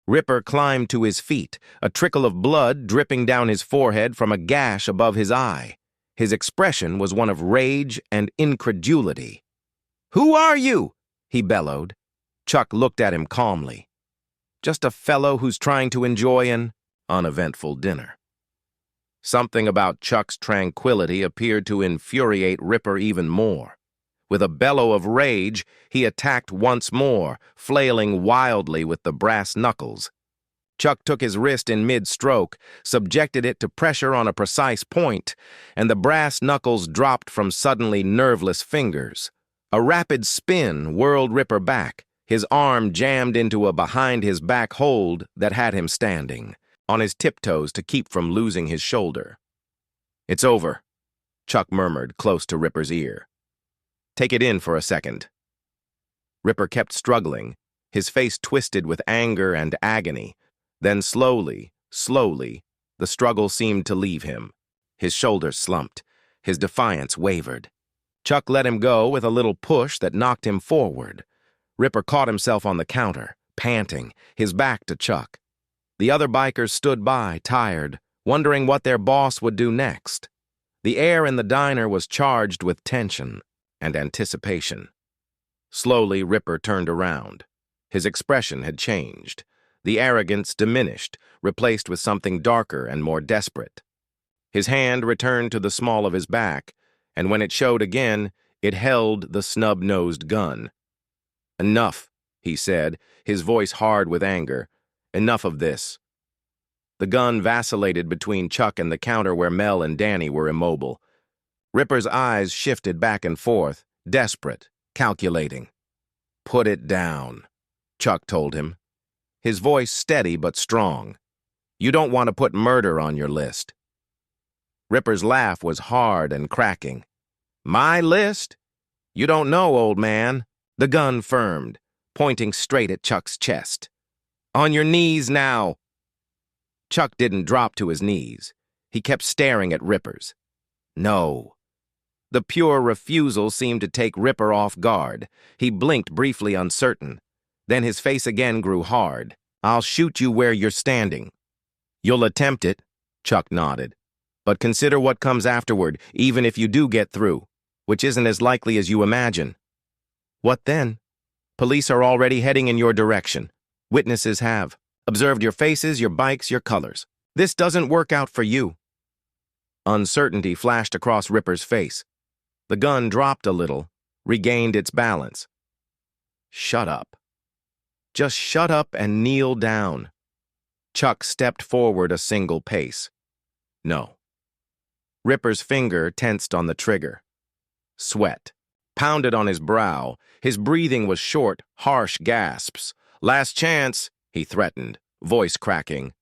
Ripper climbed to his feet, a trickle of blood dripping down his forehead from a gash above his eye. His expression was one of rage and incredulity. "Who are you?" he bellowed. Chuck looked at him calmly. "Just a fellow who's trying to enjoy an uneventful dinner." Something about Chuck's tranquility appeared to infuriate Ripper even more. With a bellow of rage, he attacked once more, flailing wildly with the brass knuckles. Chuck took his wrist in mid-stroke, subjected it to pressure on a precise point, and the brass knuckles dropped from suddenly nerveless fingers. A rapid spin whirled Ripper back, his arm jammed into a behind-his-back hold that had him standing, on his tiptoes to keep from losing his shoulder. "It's over," Chuck murmured close to Ripper's ear. "Take it in for a second." Ripper kept struggling, his face twisted with anger and agony. Then slowly, the struggle seemed to leave him. His shoulders slumped. His defiance wavered. Chuck let him go with a little push that knocked him forward. Ripper caught himself on the counter, panting, his back to Chuck. The other bikers stood by, tired, wondering what their boss would do next. The air in the diner was charged with tension and anticipation. Slowly, Ripper turned around. His expression had changed. The arrogance diminished, replaced with something darker and more desperate. His hand returned to the small of his back, and when it showed again, it held the snub-nosed gun. "Enough," he said, his voice hard with anger. "Enough of this." The gun vacillated between Chuck and the counter where Mel and Danny were immobile. Ripper's eyes shifted back and forth, desperate, calculating. "Put it down," Chuck told him, his voice steady but strong. "You don't want to put murder on your list." Ripper's laugh was hard and cracking. "My list? You don't know, old man." The gun firmed, pointing straight at Chuck's chest. "On your knees now." Chuck didn't drop to his knees. He kept staring at Ripper's. "No." The pure refusal seemed to take Ripper off guard. He blinked briefly, uncertain. Then his face again grew hard. "I'll shoot you where you're standing." "You'll attempt it," Chuck nodded. "But consider what comes afterward, even if you do get through, which isn't as likely as you imagine." "What then?" "Police are already heading in your direction. Witnesses have observed your faces, your bikes, your colors. This doesn't work out for you." Uncertainty flashed across Ripper's face. The gun dropped a little, regained its balance. "Shut up. Just shut up and kneel down." Chuck stepped forward a single pace. "No." Ripper's finger tensed on the trigger. Sweat pounded on his brow. His breathing was short, harsh gasps. "Last chance," he threatened, voice cracking.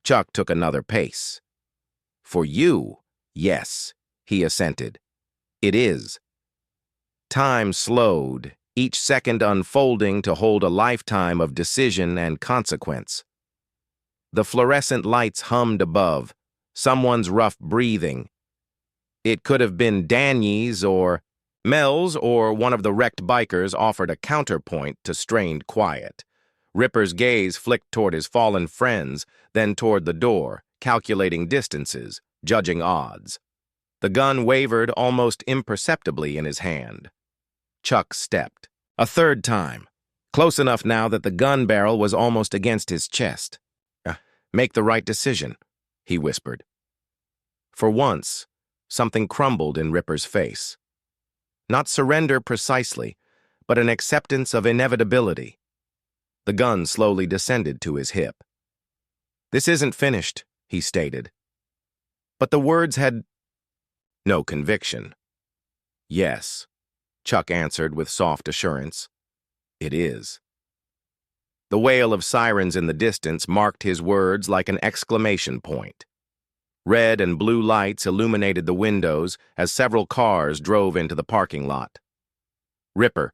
Chuck took another pace. "For you, yes," he assented. "It is." Time slowed, each second unfolding to hold a lifetime of decision and consequence. The fluorescent lights hummed above, someone's rough breathing. It could have been Danny's or Mel's, or one of the wrecked bikers offered a counterpoint to strained quiet. Ripper's gaze flicked toward his fallen friends, then toward the door, calculating distances, judging odds. The gun wavered almost imperceptibly in his hand. Chuck stepped. A third time, close enough now that the gun barrel was almost against his chest. Make the right decision, he whispered. For once, something crumbled in Ripper's face. Not surrender precisely, but an acceptance of inevitability. The gun slowly descended to his hip. This isn't finished, he stated. But the words had no conviction. Yes, Chuck answered with soft assurance. It is. The wail of sirens in the distance marked his words like an exclamation point. Red and blue lights illuminated the windows as several cars drove into the parking lot. Ripper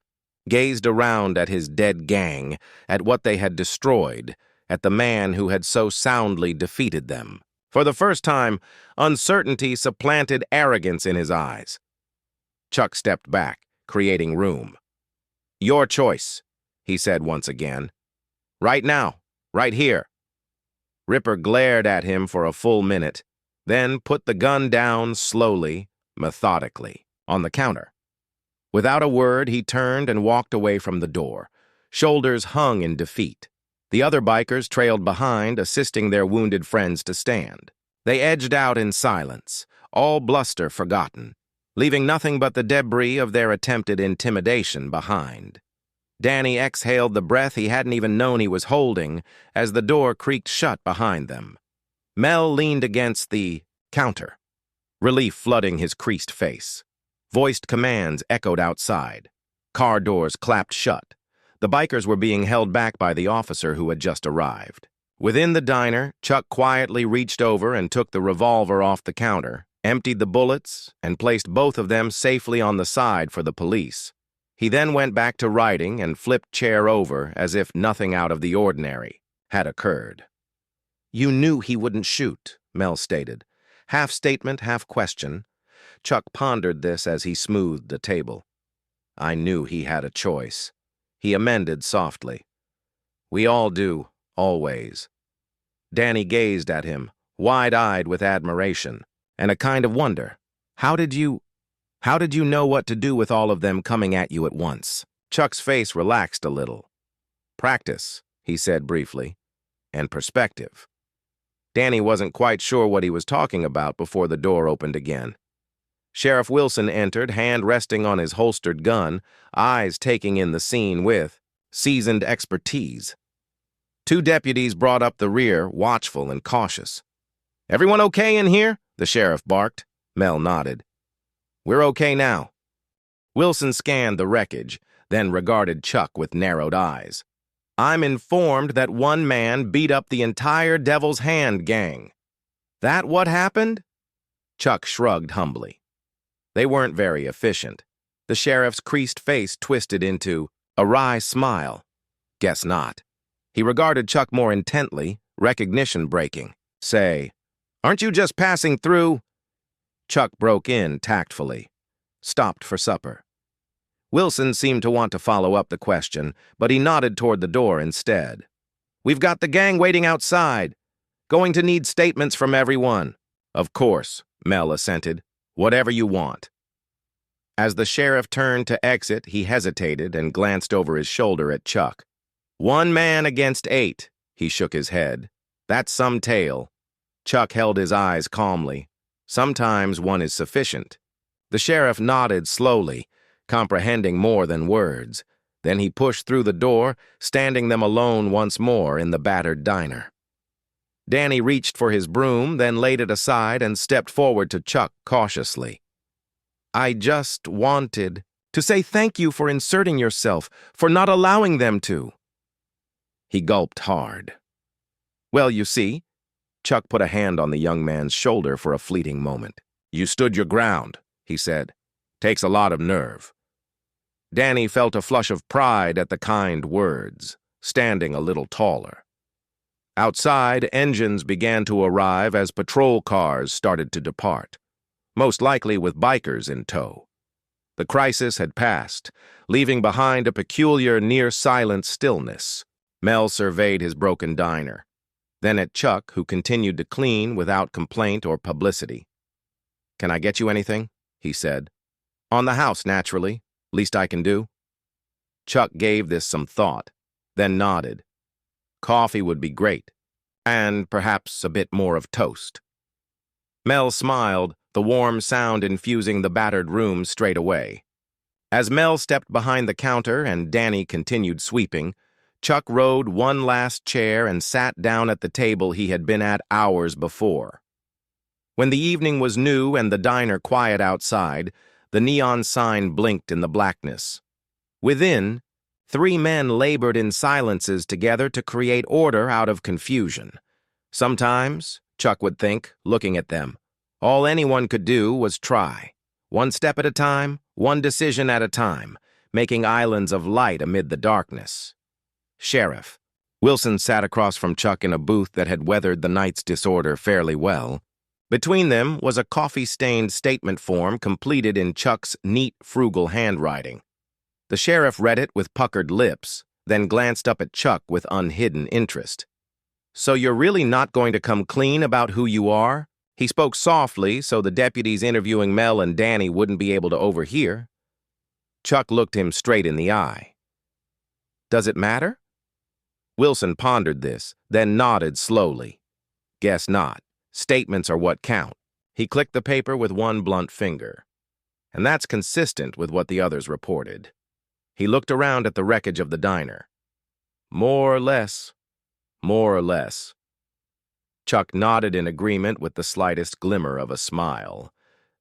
gazed around at his dead gang, at what they had destroyed, at the man who had so soundly defeated them. For the first time, uncertainty supplanted arrogance in his eyes. Chuck stepped back, creating room. Your choice, he said once again. Right now, right here. Ripper glared at him for a full minute, then put the gun down slowly, methodically, on the counter. Without a word, he turned and walked away from the door, shoulders hung in defeat. The other bikers trailed behind, assisting their wounded friends to stand. They edged out in silence, all bluster forgotten, leaving nothing but the debris of their attempted intimidation behind. Danny exhaled the breath he hadn't even known he was holding as the door creaked shut behind them. Mel leaned against the counter, relief flooding his creased face. Voiced commands echoed outside. Car doors clapped shut. The bikers were being held back by the officer who had just arrived. Within the diner, Chuck quietly reached over and took the revolver off the counter, emptied the bullets, and placed both of them safely on the side for the police. He then went back to writing and flipped chair over as if nothing out of the ordinary had occurred. You knew he wouldn't shoot, Mel stated. Half statement, half question. Chuck pondered this as he smoothed the table. I knew he had a choice. He amended softly. We all do, always. Danny gazed at him, wide-eyed with admiration, and a kind of wonder. How did you know what to do with all of them coming at you at once? Chuck's face relaxed a little. Practice, he said briefly, and perspective. Danny wasn't quite sure what he was talking about before the door opened again. Sheriff Wilson entered, hand resting on his holstered gun, eyes taking in the scene with seasoned expertise. Two deputies brought up the rear, watchful and cautious. Everyone okay in here? The sheriff barked. Mel nodded. We're okay now. Wilson scanned the wreckage, then regarded Chuck with narrowed eyes. I'm informed that one man beat up the entire Devil's Hand gang. That what happened? Chuck shrugged humbly. They weren't very efficient. The sheriff's creased face twisted into a wry smile. Guess not. He regarded Chuck more intently, recognition breaking. Say, aren't you just passing through? Chuck broke in tactfully. Stopped for supper. Wilson seemed to want to follow up the question, but he nodded toward the door instead. We've got the gang waiting outside. Going to need statements from everyone. Of course, Mel assented. Whatever you want. As the sheriff turned to exit, he hesitated and glanced over his shoulder at Chuck. 1 man against 8, he shook his head. That's some tale. Chuck held his eyes calmly. Sometimes 1 is sufficient. The sheriff nodded slowly, comprehending more than words. Then he pushed through the door, standing them alone once more in the battered diner. Danny reached for his broom, then laid it aside and stepped forward to Chuck cautiously. I just wanted to say thank you for inserting yourself, for not allowing them to. He gulped hard. Well, you see, Chuck put a hand on the young man's shoulder for a fleeting moment. You stood your ground, he said. Takes a lot of nerve. Danny felt a flush of pride at the kind words, standing a little taller. Outside, engines began to arrive as patrol cars started to depart, most likely with bikers in tow. The crisis had passed, leaving behind a peculiar, near-silent stillness. Mel surveyed his broken diner, then at Chuck, who continued to clean without complaint or publicity. "Can I get you anything?" he said. "On the house, naturally. Least I can do." Chuck gave this some thought, then nodded. Coffee would be great, and perhaps a bit more of toast. Mel smiled, the warm sound infusing the battered room straight away. As Mel stepped behind the counter and Danny continued sweeping, Chuck rode one last chair and sat down at the table he had been at hours before. When the evening was new and the diner quiet outside, the neon sign blinked in the blackness. Within, 3 men labored in silences together to create order out of confusion. Sometimes, Chuck would think, looking at them, all anyone could do was try. One step at a time, one decision at a time, making islands of light amid the darkness. Sheriff. Wilson sat across from Chuck in a booth that had weathered the night's disorder fairly well. Between them was a coffee-stained statement form completed in Chuck's neat, frugal handwriting. The sheriff read it with puckered lips, then glanced up at Chuck with unhidden interest. "So you're really not going to come clean about who you are?" He spoke softly so the deputies interviewing Mel and Danny wouldn't be able to overhear. Chuck looked him straight in the eye. "Does it matter?" Wilson pondered this, then nodded slowly. "Guess not. Statements are what count." He clicked the paper with one blunt finger. "And that's consistent with what the others reported." He looked around at the wreckage of the diner. More or less. More or less." Chuck nodded in agreement with the slightest glimmer of a smile.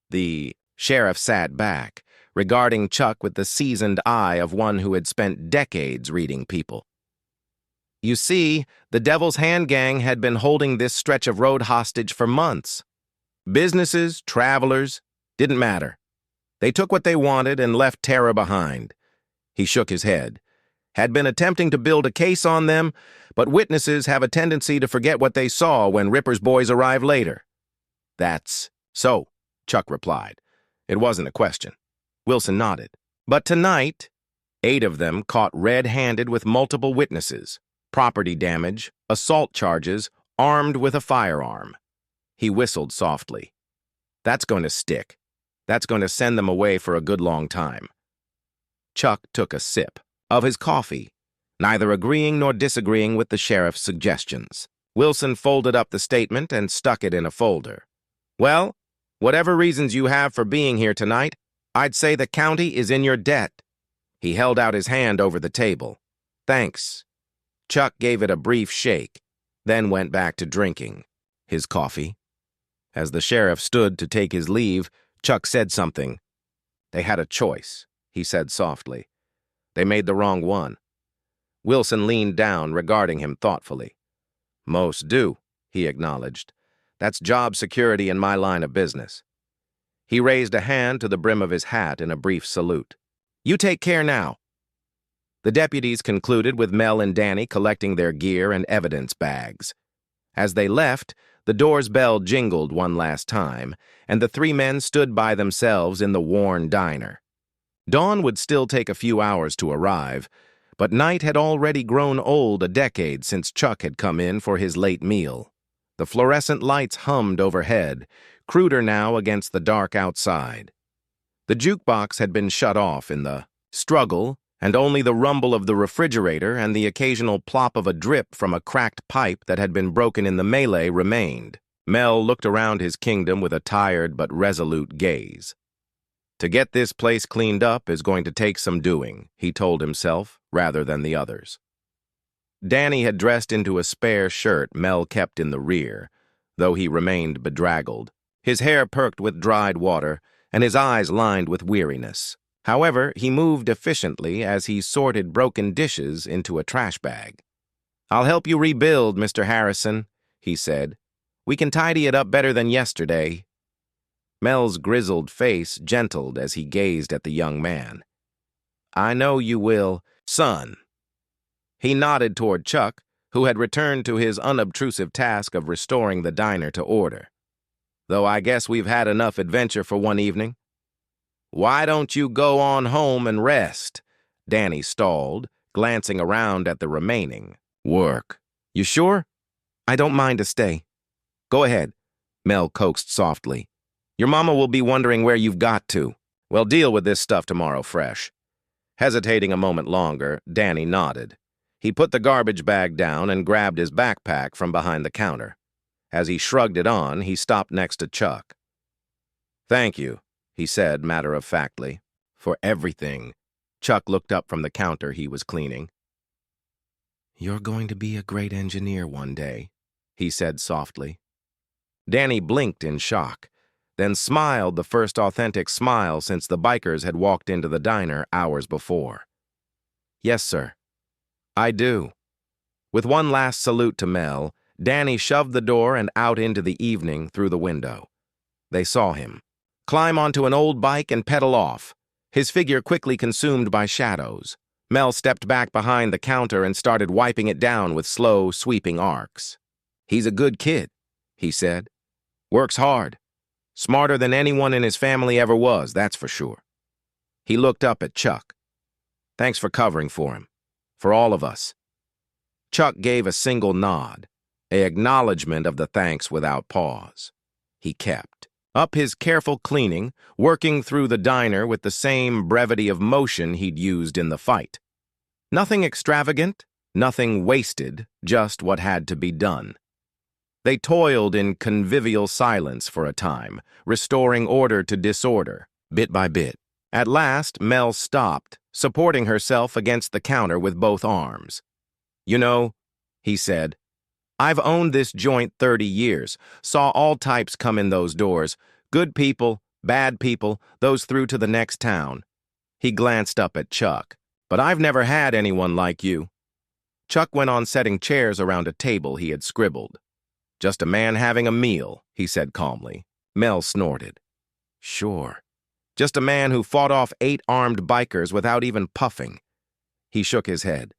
The sheriff sat back, regarding Chuck with the seasoned eye of one who had spent decades reading people. "You see, the Devil's Hand Gang had been holding this stretch of road hostage for months. Businesses, travelers, didn't matter. They took what they wanted and left terror behind." He shook his head. "Had been attempting to build a case on them, but witnesses have a tendency to forget what they saw when Ripper's boys arrive later." "That's so," Chuck replied. It wasn't a question. Wilson nodded. "But tonight, 8 of them caught red-handed with multiple witnesses. Property damage, assault charges, armed with a firearm." He whistled softly. "That's going to stick. That's going to send them away for a good long time." Chuck took a sip of his coffee, neither agreeing nor disagreeing with the sheriff's suggestions. Wilson folded up the statement and stuck it in a folder. "Well, whatever reasons you have for being here tonight, I'd say the county is in your debt." He held out his hand over the table. "Thanks." Chuck gave it a brief shake, then went back to drinking his coffee. As the sheriff stood to take his leave, Chuck said something. "They had a choice," he said softly. "They made the wrong one." Wilson leaned down, regarding him thoughtfully. "Most do," he acknowledged. "That's job security in my line of business." He raised a hand to the brim of his hat in a brief salute. "You take care now." The deputies concluded with Mel and Danny collecting their gear and evidence bags. As they left, the door's bell jingled one last time, and the 3 men stood by themselves in the worn diner. Dawn would still take a few hours to arrive, but night had already grown old a decade since Chuck had come in for his late meal. The fluorescent lights hummed overhead, cruder now against the dark outside. The jukebox had been shut off in the struggle, and only the rumble of the refrigerator and the occasional plop of a drip from a cracked pipe that had been broken in the melee remained. Mel looked around his kingdom with a tired but resolute gaze. To get this place cleaned up is going to take some doing, he told himself, rather than the others. Danny had dressed into a spare shirt Mel kept in the rear, though he remained bedraggled. His hair perked with dried water, and his eyes lined with weariness. However, he moved efficiently as he sorted broken dishes into a trash bag. "I'll help you rebuild, Mr. Harrison," he said. "We can tidy it up better than yesterday." Mel's grizzled face gentled as he gazed at the young man. "I know you will, son." He nodded toward Chuck, who had returned to his unobtrusive task of restoring the diner to order. "Though I guess we've had enough adventure for one evening." "Why don't you go on home and rest?" Danny stalled, glancing around at the remaining. Work. You sure? I don't mind to stay. Go ahead, Mel coaxed softly. Your mama will be wondering where you've got to. Well, deal with this stuff tomorrow fresh. Hesitating a moment longer, Danny nodded. He put the garbage bag down and grabbed his backpack from behind the counter. As he shrugged it on, he stopped next to Chuck. Thank you, he said matter-of-factly, for everything. Chuck looked up from the counter he was cleaning. You're going to be a great engineer one day, he said softly. Danny blinked in shock, then smiled the first authentic smile since the bikers had walked into the diner hours before. Yes, sir. I do. With one last salute to Mel, Danny shoved the door and out into the evening through the window. They saw him climb onto an old bike and pedal off, his figure quickly consumed by shadows. Mel stepped back behind the counter and started wiping it down with slow, sweeping arcs. He's a good kid, he said. Works hard. Smarter than anyone in his family ever was, that's for sure. He looked up at Chuck. Thanks for covering for him. For all of us. Chuck gave a single nod, an acknowledgement of the thanks without pause. He kept up his careful cleaning, working through the diner with the same brevity of motion he'd used in the fight. Nothing extravagant, nothing wasted, just what had to be done. They toiled in convivial silence for a time, restoring order to disorder, bit by bit. At last, Mel stopped, supporting herself against the counter with both arms. You know, he said, I've owned this joint 30 years, saw all types come in those doors, good people, bad people, those through to the next town. He glanced up at Chuck. But I've never had anyone like you. Chuck went on setting chairs around a table he had scribbled. Just a man having a meal, he said calmly. Mel snorted. Sure. Just a man who fought off 8 armed bikers without even puffing. He shook his head.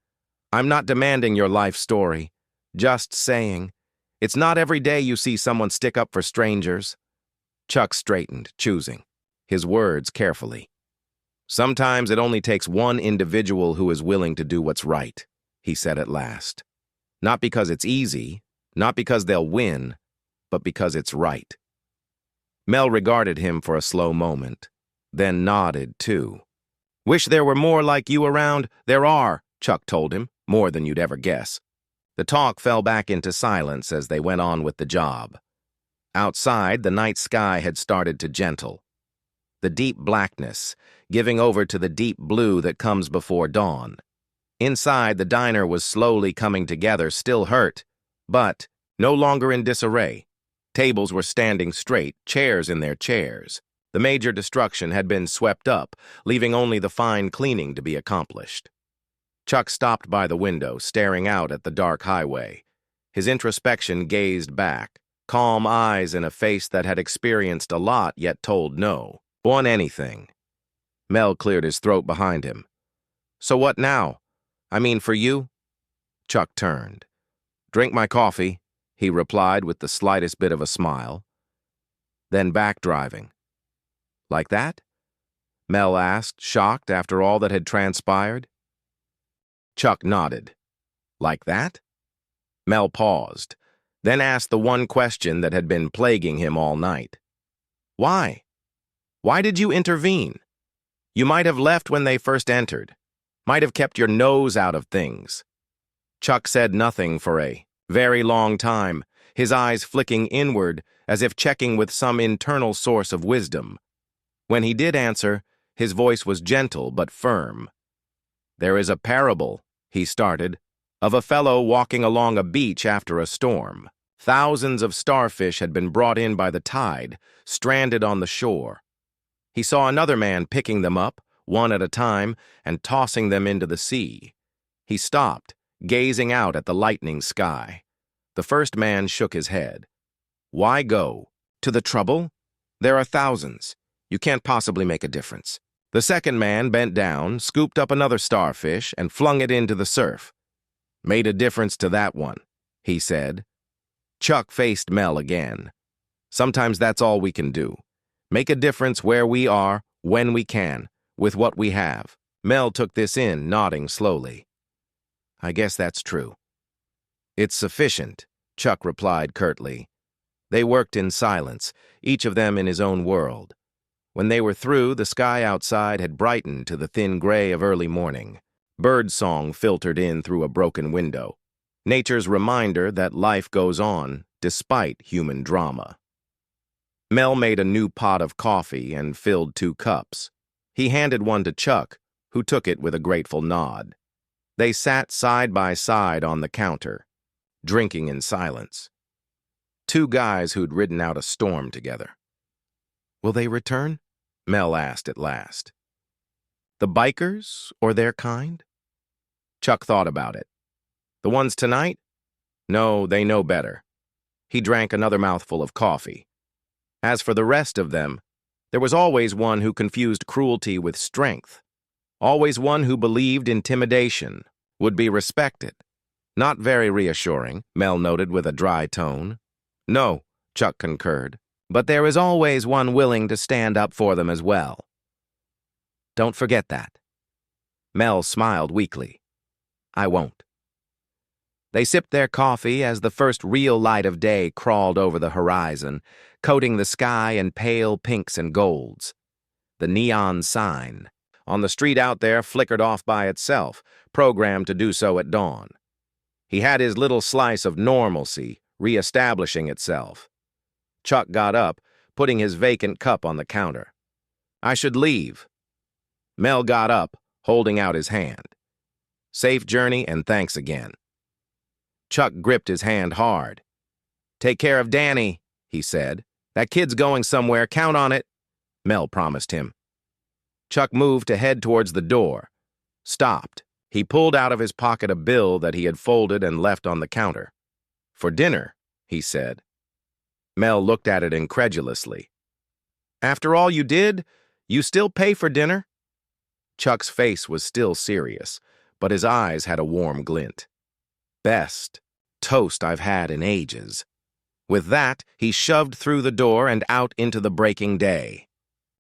I'm not demanding your life story. Just saying. It's not every day you see someone stick up for strangers. Chuck straightened, choosing his words carefully. Sometimes it only takes one individual who is willing to do what's right, he said at last. Not because it's easy, not because they'll win, but because it's right. Mel regarded him for a slow moment, then nodded too. Wish there were more like you around. There are, Chuck told him, more than you'd ever guess. The talk fell back into silence as they went on with the job. Outside, the night sky had started to gentle. The deep blackness, giving over to the deep blue that comes before dawn. Inside, the diner was slowly coming together, still hurt, but no longer in disarray. Tables were standing straight, chairs in their chairs. The major destruction had been swept up, leaving only the fine cleaning to be accomplished. Chuck stopped by the window, staring out at the dark highway. His introspection gazed back, calm eyes in a face that had experienced a lot yet told no. On anything. Mel cleared his throat behind him. So what now? I mean, for you? Chuck turned. Drink my coffee, he replied with the slightest bit of a smile. Then back driving. Like that? Mel asked, shocked after all that had transpired. Chuck nodded. Like that? Mel paused, then asked the one question that had been plaguing him all night. Why? Why did you intervene? You might have left when they first entered. Might have kept your nose out of things. Chuck said nothing for a very long time, his eyes flicking inward as if checking with some internal source of wisdom. When he did answer, his voice was gentle but firm. There is a parable, he started, of a fellow walking along a beach after a storm. Thousands of starfish had been brought in by the tide, stranded on the shore. He saw another man picking them up, one at a time, and tossing them into the sea. He stopped, gazing out at the lightning sky. The first man shook his head. Why go? To the trouble? There are thousands. You can't possibly make a difference. The second man bent down, scooped up another starfish, and flung it into the surf. Made a difference to that one, he said. Chuck faced Mel again. Sometimes that's all we can do. Make a difference where we are, when we can, with what we have. Mel took this in, nodding slowly. I guess that's true. It's sufficient, Chuck replied curtly. They worked in silence, each of them in his own world. When they were through, the sky outside had brightened to the thin gray of early morning. Birdsong filtered in through a broken window. Nature's reminder that life goes on despite human drama. Mel made a new pot of coffee and filled 2 cups. He handed one to Chuck, who took it with a grateful nod. They sat side by side on the counter, drinking in silence. 2 guys who'd ridden out a storm together. Will they return? Mel asked at last. The bikers or their kind? Chuck thought about it. The ones tonight? No, they know better. He drank another mouthful of coffee. As for the rest of them, there was always one who confused cruelty with strength. Always one who believed intimidation would be respected. Not very reassuring, Mel noted with a dry tone. No, Chuck concurred, but there is always one willing to stand up for them as well. Don't forget that. Mel smiled weakly. I won't. They sipped their coffee as the first real light of day crawled over the horizon, coating the sky in pale pinks and golds. The neon sign on the street out there flickered off by itself, programmed to do so at dawn. He had his little slice of normalcy, reestablishing itself. Chuck got up, putting his vacant cup on the counter. I should leave. Mel got up, holding out his hand. Safe journey and thanks again. Chuck gripped his hand hard. Take care of Danny, he said. That kid's going somewhere, count on it. Mel promised him. Chuck moved to head towards the door. Stopped. He pulled out of his pocket a bill that he had folded and left on the counter. For dinner, he said. Mel looked at it incredulously. After all you did, you still pay for dinner? Chuck's face was still serious, but his eyes had a warm glint. Best toast I've had in ages. With that, he shoved through the door and out into the breaking day.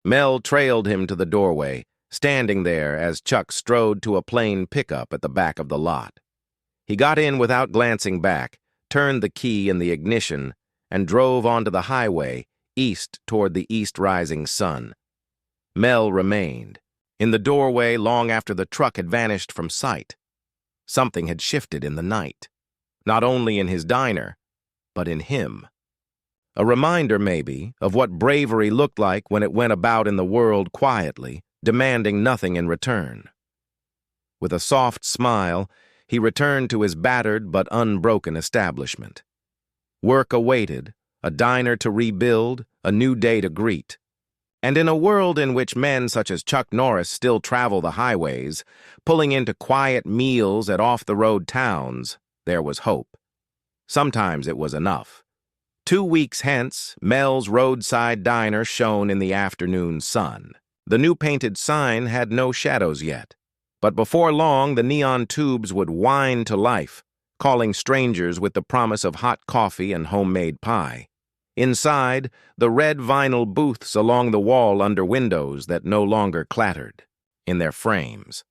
Mel trailed him to the doorway, standing there as Chuck strode to a plain pickup at the back of the lot. He got in without glancing back, turned the key in the ignition, and drove onto the highway, east toward the east-rising sun. Mel remained, in the doorway long after the truck had vanished from sight. Something had shifted in the night, not only in his diner, but in him. A reminder, maybe, of what bravery looked like when it went about in the world quietly, demanding nothing in return. With a soft smile, he returned to his battered but unbroken establishment. Work awaited, a diner to rebuild, a new day to greet. And in a world in which men such as Chuck Norris still travel the highways, pulling into quiet meals at off-the-road towns, there was hope. Sometimes it was enough. 2 weeks hence, Mel's roadside diner shone in the afternoon sun. The new painted sign had no shadows yet, but before long the neon tubes would whine to life, calling strangers with the promise of hot coffee and homemade pie. Inside, the red vinyl booths along the wall under windows that no longer clattered, in their frames.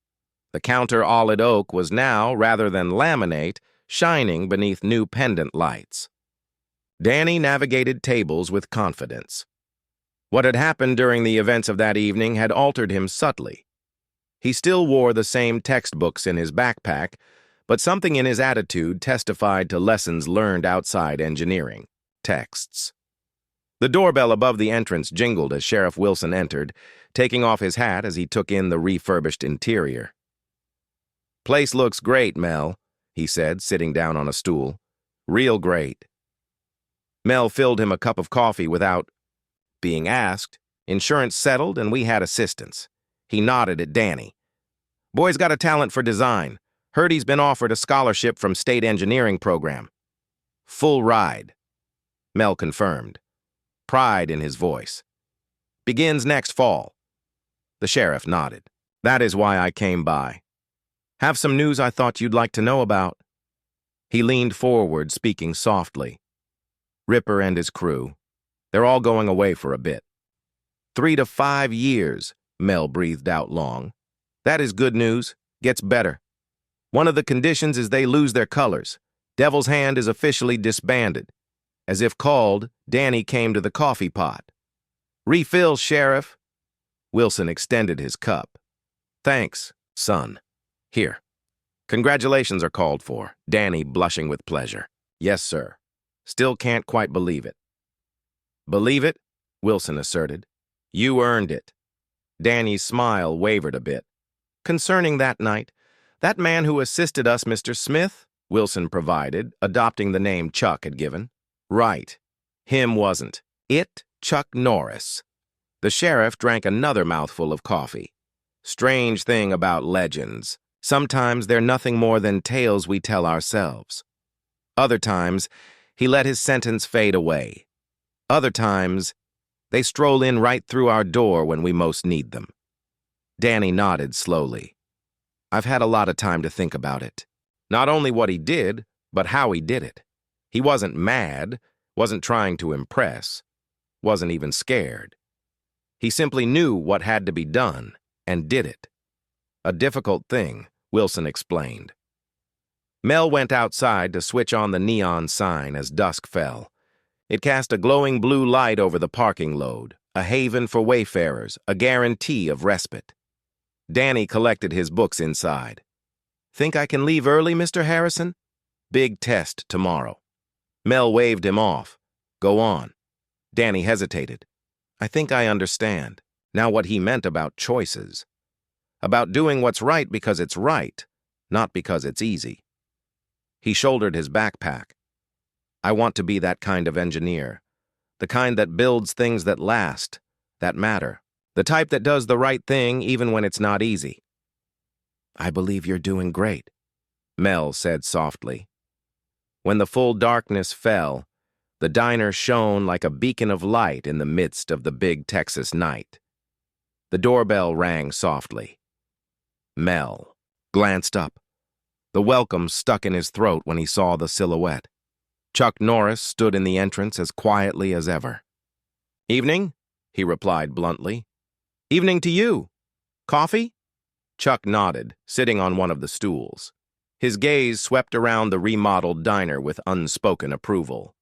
The counter olive oak was now, rather than laminate, shining beneath new pendant lights. Danny navigated tables with confidence. What had happened during the events of that evening had altered him subtly. He still wore the same textbooks in his backpack, but something in his attitude testified to lessons learned outside engineering. Texts. The doorbell above the entrance jingled as Sheriff Wilson entered, taking off his hat as he took in the refurbished interior. Place looks great, Mel, he said, sitting down on a stool. Real great. Mel filled him a cup of coffee without being asked. Insurance settled, and we had assistance. He nodded at Danny. Boy's got a talent for design. Heard he's been offered a scholarship from state engineering program. Full ride. Mel confirmed, pride in his voice. Begins next fall. The sheriff nodded. That is why I came by. Have some news I thought you'd like to know about. He leaned forward, speaking softly. Ripper and his crew. They're all going away for a bit. 3 to 5 years, Mel breathed out long. That is good news. Gets better. One of the conditions is they lose their colors. Devil's Hand is officially disbanded. As if called, Danny came to the coffee pot. "Refill, Sheriff." Wilson extended his cup. "Thanks, son. Here." "Congratulations are called for," Danny blushing with pleasure. "Yes, sir. Still can't quite believe it." "Believe it?" Wilson asserted. "You earned it." Danny's smile wavered a bit. "Concerning that night, that man who assisted us, Mr. Smith," Wilson provided, adopting the name Chuck had given. "Right. Him wasn't. It, Chuck Norris." The sheriff drank another mouthful of coffee. "Strange thing about legends. Sometimes they're nothing more than tales we tell ourselves. Other times, he let his sentence fade away. Other times, they stroll in right through our door when we most need them." Danny nodded slowly. "I've had a lot of time to think about it. Not only what he did, but how he did it. He wasn't mad, wasn't trying to impress, wasn't even scared. He simply knew what had to be done and did it. A difficult thing," Wilson explained. Mel went outside to switch on the neon sign as dusk fell. It cast a glowing blue light over the parking load, a haven for wayfarers, a guarantee of respite. Danny collected his books inside. "Think I can leave early, Mr. Harrison? Big test tomorrow." Mel waved him off. "Go on." Danny hesitated. "I think I understand now what he meant about choices. About doing what's right because it's right, not because it's easy." He shouldered his backpack. "I want to be that kind of engineer. The kind that builds things that last, that matter. The type that does the right thing even when it's not easy." "I believe you're doing great," Mel said softly. When the full darkness fell, the diner shone like a beacon of light in the midst of the big Texas night. The doorbell rang softly. Mel glanced up. The welcome stuck in his throat when he saw the silhouette. Chuck Norris stood in the entrance as quietly as ever. "Evening," he replied bluntly. "Evening to you. Coffee?" Chuck nodded, sitting on one of the stools. His gaze swept around the remodeled diner with unspoken approval.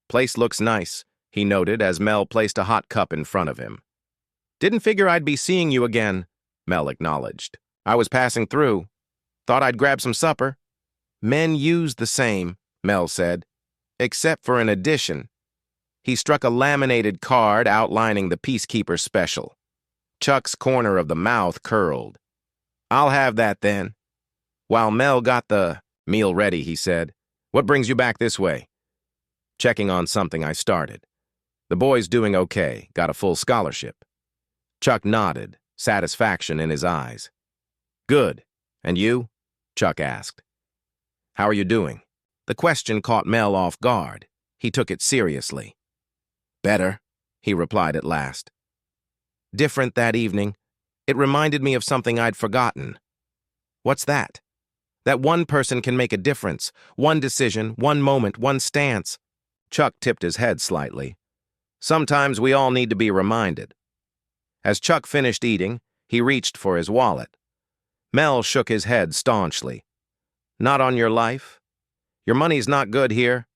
"Place looks nice," he noted as Mel placed a hot cup in front of him. "Didn't figure I'd be seeing you again," Mel acknowledged. "I was passing through. Thought I'd grab some supper." "Men use the same," Mel said, "except for an addition." He struck a laminated card outlining the Peacekeeper special. Chuck's corner of the mouth curled. "I'll have that then." While Mel got the meal ready, he said, "What brings you back this way?" "Checking on something I started. The boy's doing okay, got a full scholarship." Chuck nodded, satisfaction in his eyes. "Good. And you?" Chuck asked. "How are you doing?" The question caught Mel off guard. He took it seriously. "Better," he replied at last. "Different that evening. It reminded me of something I'd forgotten." "What's that?" "That one person can make a difference. One decision, one moment, one stance." Chuck tipped his head slightly. "Sometimes we all need to be reminded." As Chuck finished eating, he reached for his wallet. Mel shook his head staunchly. "Not on your life? Your money's not good here?"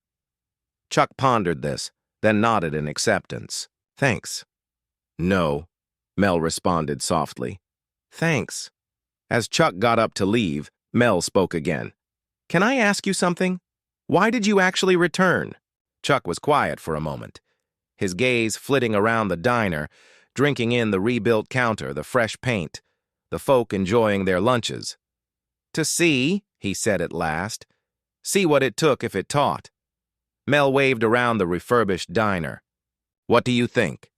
Chuck pondered this, then nodded in acceptance. "Thanks." "No," Mel responded softly. "Thanks." As Chuck got up to leave, Mel spoke again. "Can I ask you something? Why did you actually return?" Chuck was quiet for a moment, his gaze flitting around the diner, drinking in the rebuilt counter, the fresh paint, the folk enjoying their lunches. "To see," he said at last, "see what it took if it taught." Mel waved around the refurbished diner. "What do you think?"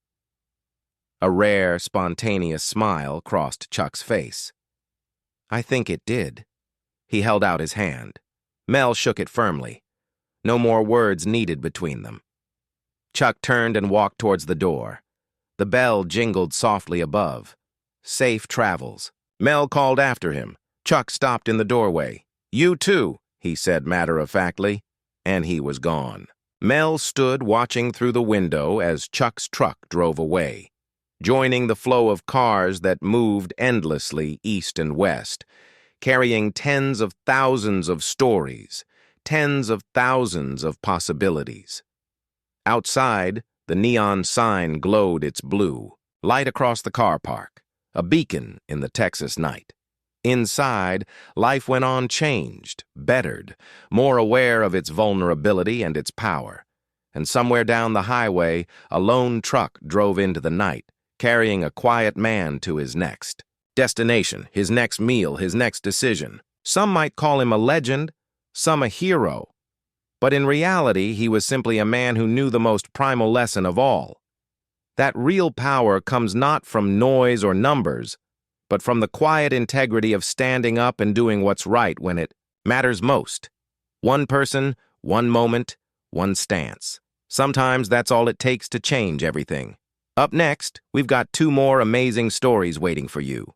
A rare, spontaneous smile crossed Chuck's face. "I think it did." He held out his hand. Mel shook it firmly. No more words needed between them. Chuck turned and walked towards the door. The bell jingled softly above. Safe travels. Mel called after him. Chuck stopped in the doorway. "You too," he said matter-of-factly, and he was gone. Mel stood watching through the window as Chuck's truck drove away, joining the flow of cars that moved endlessly east and west, carrying tens of thousands of stories, tens of thousands of possibilities. Outside, the neon sign glowed its blue, light across the car park, a beacon in the Texas night. Inside, life went on changed, bettered, more aware of its vulnerability and its power. And somewhere down the highway, a lone truck drove into the night, carrying a quiet man to his next destination, his next meal, his next decision. Some might call him a legend, some a hero. But in reality, he was simply a man who knew the most primal lesson of all. That real power comes not from noise or numbers, but from the quiet integrity of standing up and doing what's right when it matters most. One person, one moment, one stance. Sometimes that's all it takes to change everything. Up next, we've got two more amazing stories waiting for you.